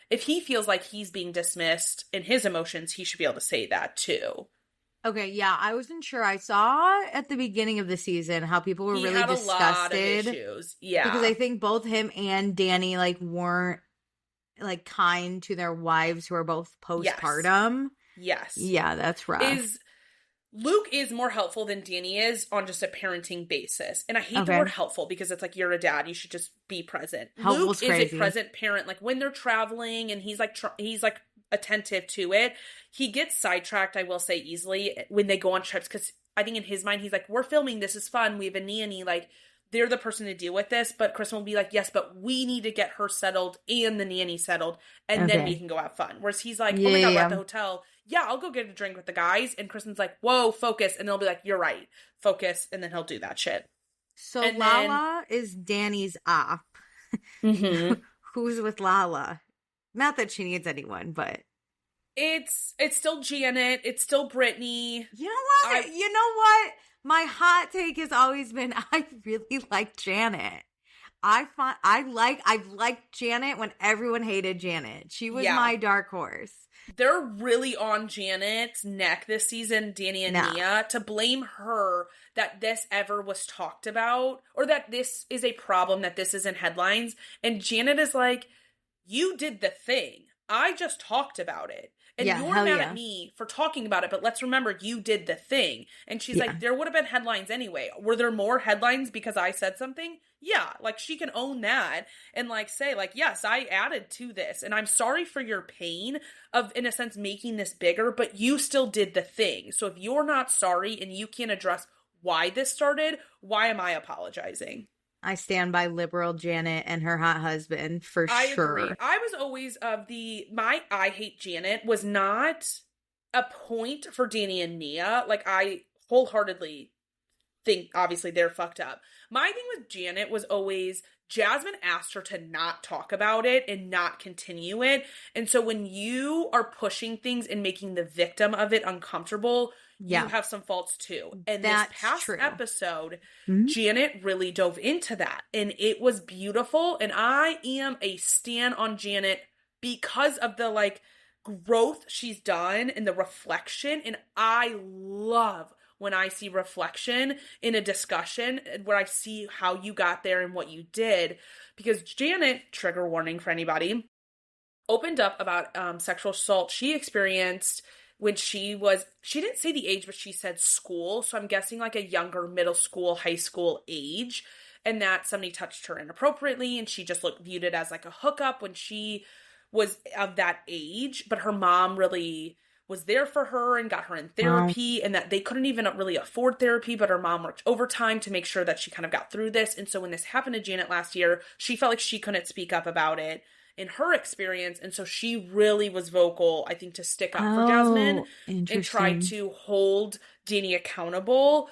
if he feels like he's being dismissed in his emotions, he should be able to say that too. Okay, yeah, I wasn't sure. I saw at the beginning of the season how people were really disgusted. Lot of issues. Yeah. Because I think both him and Danny, like, weren't, like, kind to their wives who are both postpartum. Yes. Yeah, that's rough. Luke is more helpful than Danny is on just a parenting basis. And I hate the word helpful because it's like, you're a dad. You should just be present. Helpful's Luke crazy. is a present parent. Like when they're traveling and he's like attentive to it. He gets sidetracked, I will say, easily when they go on trips. Because I think in his mind, he's like, we're filming. This is fun. We have a nanny. Like, they're the person to deal with this. But Kristen will be like, yes, but we need to get her settled and the nanny settled. And then we can go have fun. Whereas he's like, oh my God, we're at the hotel. Yeah, I'll go get a drink with the guys. And Kristen's like, whoa, focus. And they'll be like, you're right. Focus. And then he'll do that shit. So and Lala is Danny's op. Who's with Lala? Not that she needs anyone, but... It's still Janet. It's still Brittany. You know what? My hot take has always been, I really like Janet. I've liked Janet when everyone hated Janet. She was my dark horse. They're really on Janet's neck this season, Danny and Nia, to blame her that this ever was talked about, or that this is a problem, that this is in headlines. And Janet is like, you did the thing. I just talked about it. And you're mad at me for talking about it, but let's remember you did the thing. And she's like, there would have been headlines anyway. Were there more headlines because I said something? Yeah, like she can own that and like say like, yes, I added to this and I'm sorry for your pain of, in a sense, making this bigger, but you still did the thing. So if you're not sorry and you can't address why this started, why am I apologizing? I stand by liberal Janet and her hot husband for sure. I agree. I was always of my I hate Janet was not a point for Danny and Nia. Like, I wholeheartedly think obviously they're fucked up. My thing with Janet was always Jasmine asked her to not talk about it and not continue it. And so when you are pushing things and making the victim of it uncomfortable, you have some faults too. And that's this past episode, Janet really dove into that. And it was beautiful. And I am a stan on Janet because of the like growth she's done and the reflection. And I love when I see reflection in a discussion where I see how you got there and what you did. Because Janet, trigger warning for anybody, opened up about sexual assault she experienced when she didn't say the age, but she said school. So I'm guessing like a younger middle school, high school age. And that somebody touched her inappropriately and she just viewed it as like a hookup when she was of that age. But her mom really was there for her and got her in therapy, and that they couldn't even really afford therapy, but her mom worked overtime to make sure that she kind of got through this. And so when this happened to Janet last year, she felt like she couldn't speak up about it in her experience. And so she really was vocal, I think, to stick up for Jasmine and try to hold Danny accountable.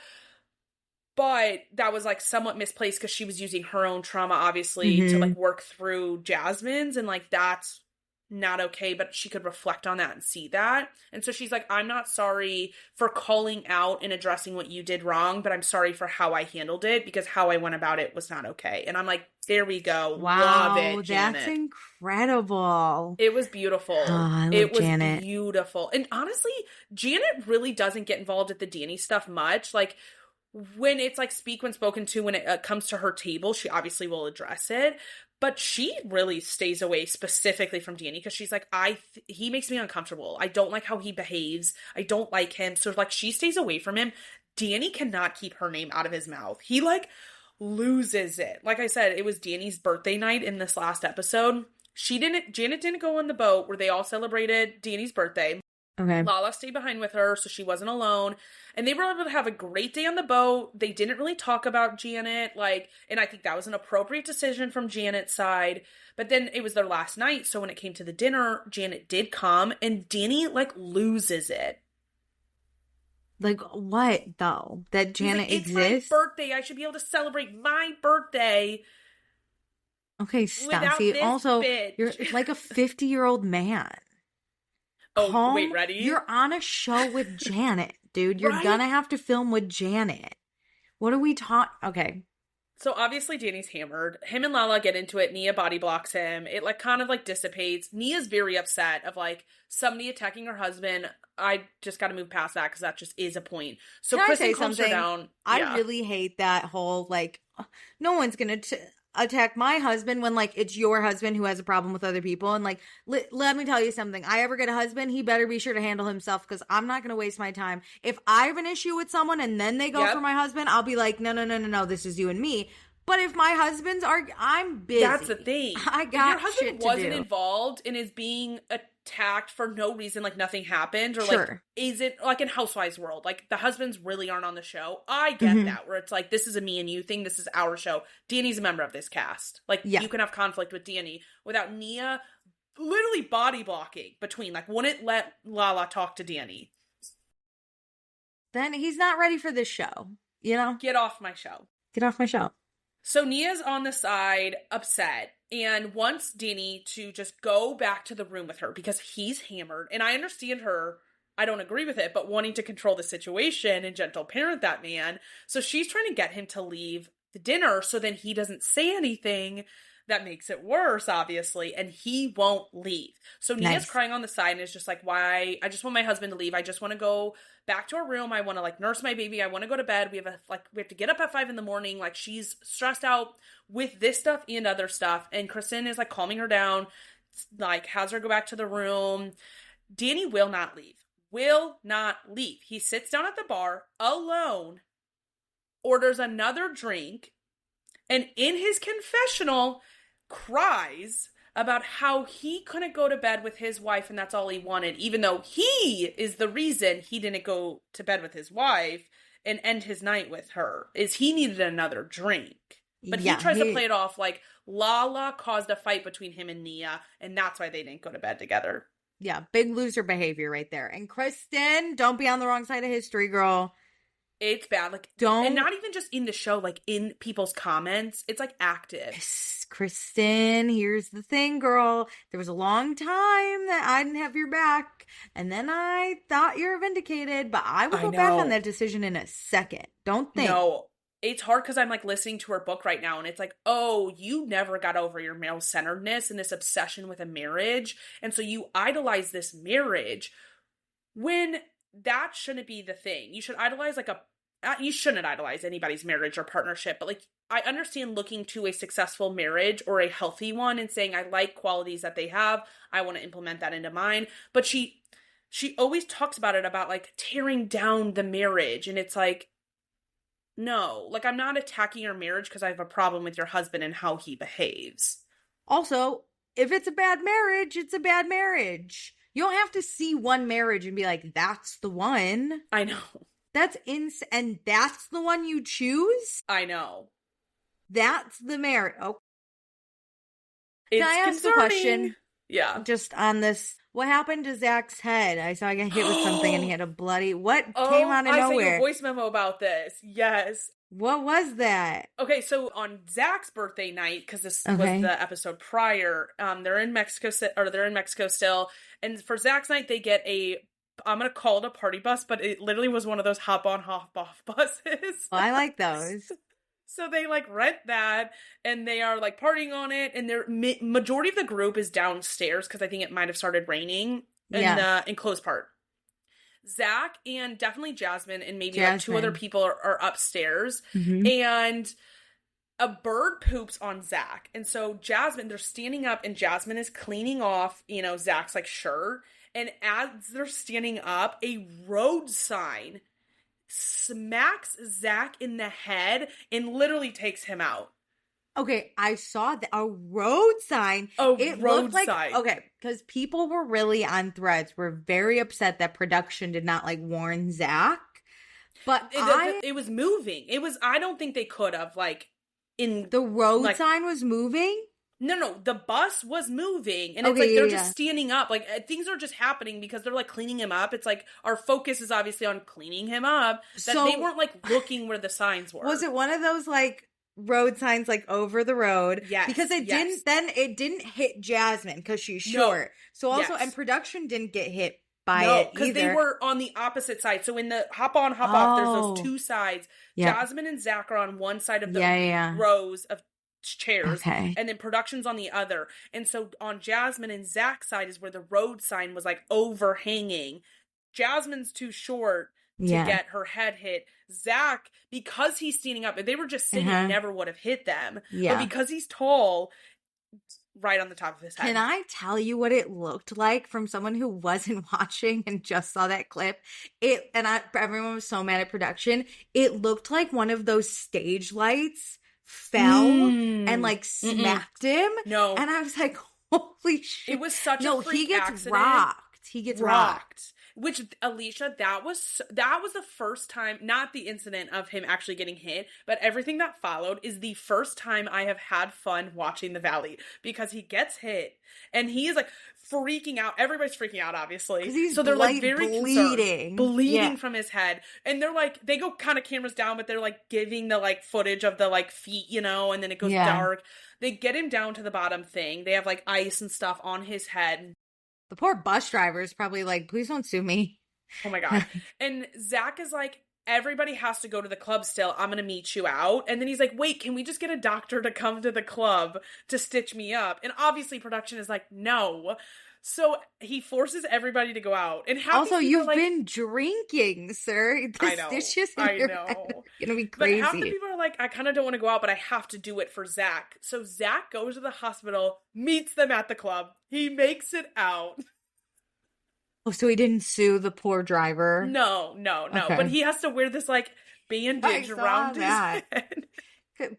But that was like somewhat misplaced because she was using her own trauma, obviously, to like work through Jasmine's, and like that's not okay, but she could reflect on that and see that. And so she's like, I'm not sorry for calling out and addressing what you did wrong, but I'm sorry for how I handled it because how I went about it was not okay. And I'm like, there we go. Wow, love it, Janet. That's incredible. It was beautiful. Oh, I love Janet. Beautiful. And honestly, Janet really doesn't get involved at the Danny stuff much. Like, when it's like speak when spoken to, when it comes to her table, she obviously will address it. But she really stays away specifically from Danny because she's like, he makes me uncomfortable. I don't like how he behaves. I don't like him. So like she stays away from him. Danny cannot keep her name out of his mouth. He like loses it. Like I said, it was Danny's birthday night in this last episode. Janet didn't go on the boat where they all celebrated Danny's birthday. Okay. Lala stayed behind with her, so she wasn't alone. And they were able to have a great day on the boat. They didn't really talk about Janet, and I think that was an appropriate decision from Janet's side. But then it was their last night, so when it came to the dinner, Janet did come, and Danny, loses it. Like, what, though? That Janet exists? It's my birthday. I should be able to celebrate my birthday. Okay, Stacey. Also, bitch. You're like a 50-year-old man. Oh, wait, ready? You're on a show with Janet, dude. You're gonna have to film with Janet. What are we talking? Okay. So obviously Danny's hammered. Him and Lala get into it. Nia body blocks him. It kind of dissipates. Nia's very upset of somebody attacking her husband. I just got to move past that because that just is a point. So Kristen calms her down. I really hate that whole no one's gonna. attack my husband when, like, it's your husband who has a problem with other people. And, like, let me tell you something. I ever get a husband, he better be sure to handle himself, because I'm not going to waste my time. If I have an issue with someone and then they go for my husband, I'll be like, no, this is you and me. But if my husband's I'm busy. That's the thing. I got if your husband shit to wasn't do. involved and is being attacked for no reason, like nothing happened, or Sure. like, is it like in Housewives world, like the husbands really aren't on the show? I get that, where it's like, this is a me and you thing, this is our show. Danny's a member of this cast. Like, you can have conflict with Danny without Nia literally body blocking between, like, wouldn't let Lala talk to Danny. Then he's not ready for this show, you know? Get off my show. Get off my show. So Nia's on the side, upset, and wants Danny to just go back to the room with her because he's hammered. And I understand her, I don't agree with it, but wanting to control the situation and gentle parent that man. So she's trying to get him to leave the dinner so then he doesn't say anything that makes it worse, obviously, and he won't leave. So Nia's crying on the side and is just like, why? I just want my husband to leave. I just want to go back to our room. I want to, like, nurse my baby. I want to go to bed. We have to get up at 5 a.m. Like, she's stressed out with this stuff and other stuff. And Kristen is, like, calming her down, like, has her go back to the room. Danny will not leave. Will not leave. He sits down at the bar alone, orders another drink, and in his confessional cries about how he couldn't go to bed with his wife and that's all he wanted, even though he is the reason he didn't go to bed with his wife and end his night with her, is he needed another drink. But he tries to play it off like Lala caused a fight between him and Nia, and that's why they didn't go to bed together. Yeah, big loser behavior right there. And Kristen, don't be on the wrong side of history, girl. It's bad. Like, and not even just in the show, like in people's comments. It's like active. Kristen, here's the thing, girl. There was a long time that I didn't have your back, and then I thought you were vindicated, but I will go back on that decision in a second. Don't think. No, it's hard because I'm like listening to her book right now, and it's like, oh, you never got over your male-centeredness and this obsession with a marriage, and so you idolize this marriage when that shouldn't be the thing. You should idolize you shouldn't idolize anybody's marriage or partnership, but like, I understand looking to a successful marriage or a healthy one and saying, I like qualities that they have, I want to implement that into mine. But she always talks about it, about like tearing down the marriage. And it's like, no, like, I'm not attacking your marriage because I have a problem with your husband and how he behaves. Also, if it's a bad marriage, it's a bad marriage. You don't have to see one marriage and be like, that's the one. I know. That's and that's the one you choose? I know. That's the marriage. Oh. It's Can I ask a question? Yeah. Just on this. What happened to Zach's head? I saw I got hit with something and he had a bloody... What came out of nowhere? I sent a voice memo about this. Yes. What was that? Okay, so on Zach's birthday night, because this was the episode prior, they're in Mexico still, and for Zach's night, they get I'm going to call it a party bus, but it literally was one of those hop on, hop off buses. Well, I like those. So they like rent that, and they are like partying on it, and their majority of the group is downstairs because I think it might have started raining in the enclosed part. Zach and definitely Jasmine and maybe like 2 other people are upstairs, and a bird poops on Zach. And so Jasmine, they're standing up and Jasmine is cleaning off, Zach's like shirt. And as they're standing up, a road sign smacks Zach in the head and literally takes him out. Okay, I saw that. A road sign. It road looked like, sign. Okay, because people were really on Threads, were very upset that production did not like warn Zach. But it was moving. I don't think they could have the road sign was moving? No, the bus was moving, and it's like they're just standing up. Like, things are just happening because they're like cleaning him up. It's like our focus is obviously on cleaning him up. That they weren't like looking where the signs were. Was it one of those like road signs like over the road? Yes. Because it didn't hit Jasmine because she's short. So also, and production didn't get hit by it either. Because they were on the opposite side. So in the hop on, hop off, there's those 2 sides. Yep. Jasmine and Zach are on one side of the rows of chairs, and then production's on the other. And so on Jasmine and Zach's side is where the road sign was like overhanging. Jasmine's too short to get her head hit. Zach, because he's standing up, if they were just sitting, never would have hit them. Yeah. But because he's tall, right on the top of his head. Can I tell you what it looked like from someone who wasn't watching and just saw that clip? Everyone was so mad at production. It looked like one of those stage lights fell and like smacked him. No. And I was like, holy shit. It was such a freak accident. Rocked. He gets rocked. Which, Alicia, that was the first time, not the incident of him actually getting hit, but everything that followed is the first time I have had fun watching The Valley, because he gets hit and he is like freaking out. Everybody's freaking out, obviously. So they're like very bleeding from his head. And they're like, they go kind of cameras down, but they're like giving the like footage of the like feet, you know, and then it goes dark. They get him down to the bottom thing. They have like ice and stuff on his head. The poor bus driver is probably like, please don't sue me. Oh my God. And Zach is like, everybody has to go to the club still. I'm going to meet you out. And then he's like, wait, can we just get a doctor to come to the club to stitch me up? And obviously production is like, no. So he forces everybody to go out. And also, you've been drinking, sir. I know. I know. It's gonna be crazy. But half the people are like, I kind of don't want to go out, but I have to do it for Zach. So Zach goes to the hospital, meets them at the club. He makes it out. Oh, so he didn't sue the poor driver? No. Okay. But he has to wear this like bandage around his head.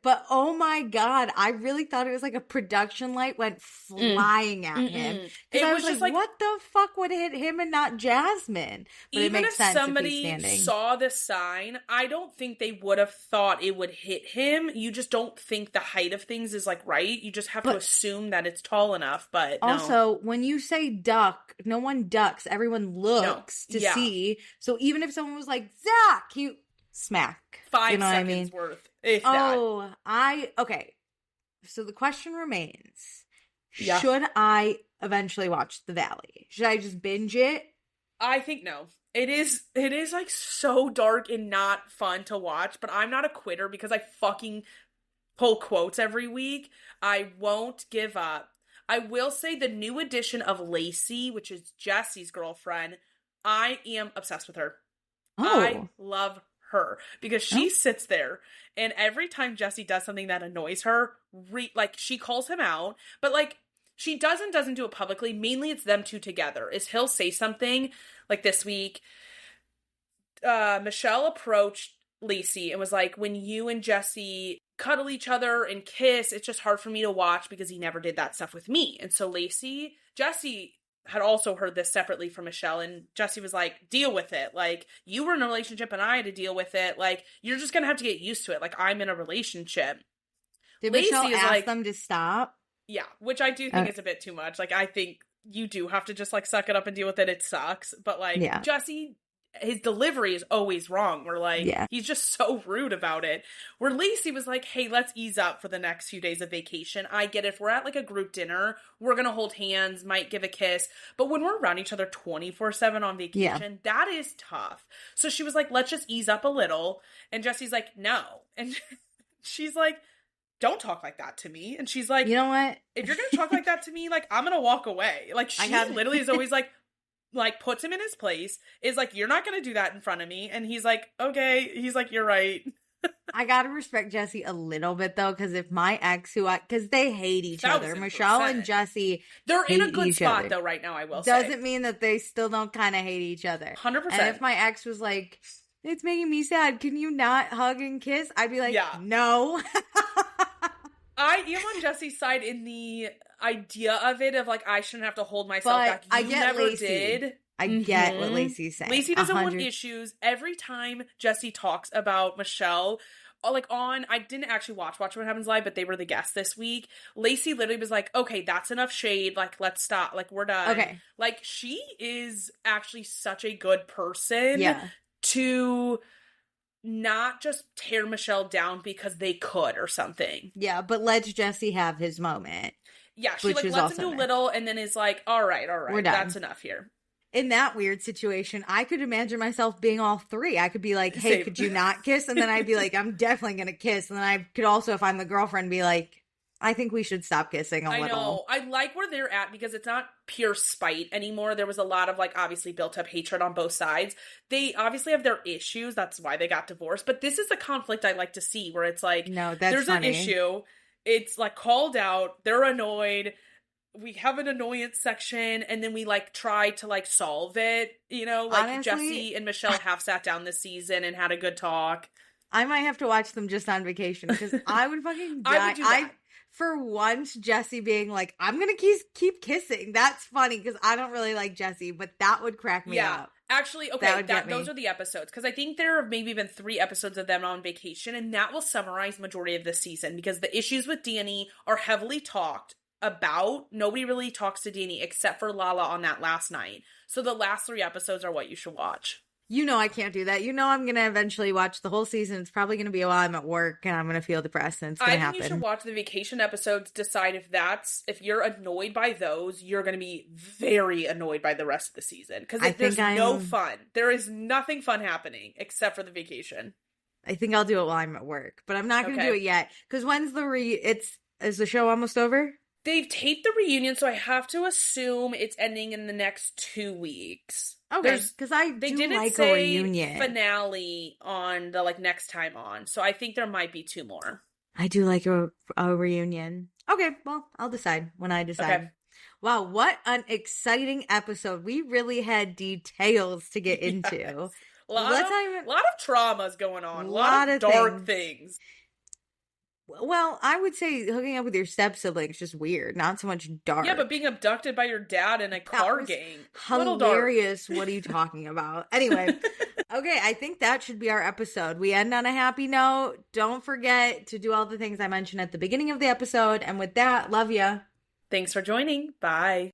But oh my God, I really thought it was like a production light went flying at him. Because I was just like, what the fuck would hit him and not Jasmine? But even it makes sense if somebody saw the sign, I don't think they would have thought it would hit him. You just don't think the height of things is like right. You just have to assume that it's tall enough. But also, when you say duck, no one ducks. Everyone looks to see. So even if someone was like, Zach, smack. 5 seconds worth. If okay. So the question remains, should I eventually watch The Valley? Should I just binge it? I think no. It is like so dark and not fun to watch, but I'm not a quitter because I fucking pull quotes every week. I won't give up. I will say the new edition of Lacey, which is Jesse's girlfriend, I am obsessed with her. I love her because she sits there and every time Jesse does something that annoys her, like she calls him out, but like she doesn't do it publicly. Mainly it's them two together. He'll say something like this week. Michelle approached Lacey and was like, when you and Jesse cuddle each other and kiss, it's just hard for me to watch because he never did that stuff with me. And so Jesse had also heard this separately from Michelle, and Jesse was like, deal with it. Like, you were in a relationship and I had to deal with it. Like, you're just gonna have to get used to it. Like, I'm in a relationship. Did Michelle ask them to stop? Yeah, which I do think is a bit too much. Like, I think you do have to just, like, suck it up and deal with it. It sucks. But, like, Jesse, his delivery is always wrong. We're like, he's just so rude about it. Where Lacey was like, hey, let's ease up for the next few days of vacation. I get it. If we're at like a group dinner, we're going to hold hands, might give a kiss. But when we're around each other 24/7 on vacation, that is tough. So she was like, let's just ease up a little. And Jesse's like, no. And she's like, don't talk like that to me. And she's like, you know what? If you're going to talk like that to me, like, I'm going to walk away. Like, she literally is always like puts him in his place, is like, you're not going to do that in front of me. And he's like, okay. He's like, you're right. I got to respect Jesse a little bit though. Cause if my ex because they hate each other, Michelle and Jesse, they're in a good spot though right now, I will say. Doesn't mean that they still don't kind of hate each other. 100%. And if my ex was like, it's making me sad, can you not hug and kiss? I'd be like, no. I am on Jesse's side in the idea of it, of like, I shouldn't have to hold myself back. You never Lacey. did. I get what Lacey's saying. Lacey doesn't want issues. Every time Jesse talks about Michelle, like I didn't actually watch What Happens Live, but they were the guests this week. Lacey literally was like, okay, that's enough shade. Like, let's stop. Like, we're done. Okay. Like, she is actually such a good person to not just tear Michelle down because they could or something. Yeah, but let Jesse have his moment. Yeah, she like lets him do little and then is like, all right, we're done. That's enough here. In that weird situation, I could imagine myself being all three. I could be like, hey, could you not kiss? And then I'd be like, I'm definitely going to kiss. And then I could also, if I'm the girlfriend, be like, I think we should stop kissing a little. I know. I like where they're at because it's not pure spite anymore. There was a lot of, like, obviously built up hatred on both sides. They obviously have their issues. That's why they got divorced. But this is a conflict I like to see where it's like, no, that's there's funny. an issue. It's, like, called out. They're annoyed. We have an annoyance section, and then we, like, try to, like, solve it. You know, like, Honestly, Jesse and Michelle have sat down this season and had a good talk. I might have to watch them just on vacation because I would fucking die. I would do that. For once, Jesse being like, I'm going to keep kissing. That's funny because I don't really like Jesse, but that would crack me up. Actually, okay, those are the episodes. Because I think there have maybe been 3 episodes of them on vacation, and that will summarize majority of the season because the issues with Danny are heavily talked about. Nobody really talks to Danny except for Lala on that last night. So the last 3 episodes are what you should watch. You know I can't do that. You know I'm going to eventually watch the whole season. It's probably going to be while I'm at work and I'm going to feel depressed and it's going to happen. I think you should watch the vacation episodes, decide if you're annoyed by those, you're going to be very annoyed by the rest of the season. Because there's no fun. There is nothing fun happening except for the vacation. I think I'll do it while I'm at work, but I'm not going to do it yet. Because when's is the show almost over? They've taped the reunion, so I have to assume it's ending in the next 2 weeks. Okay, because they didn't like a reunion finale on the next time on, so I think there might be 2 more. I do like a reunion. Okay, well, I'll decide when I decide. Okay. Wow, what an exciting episode! We really had details to get into. Yes. A lot of traumas going on. A lot of dark things. Well, I would say hooking up with your step-siblings just weird, not so much dark. Yeah, but being abducted by your dad in a car gang. Hilarious. What are you talking about? Anyway, okay, I think that should be our episode. We end on a happy note. Don't forget to do all the things I mentioned at the beginning of the episode. And with that, love ya. Thanks for joining. Bye.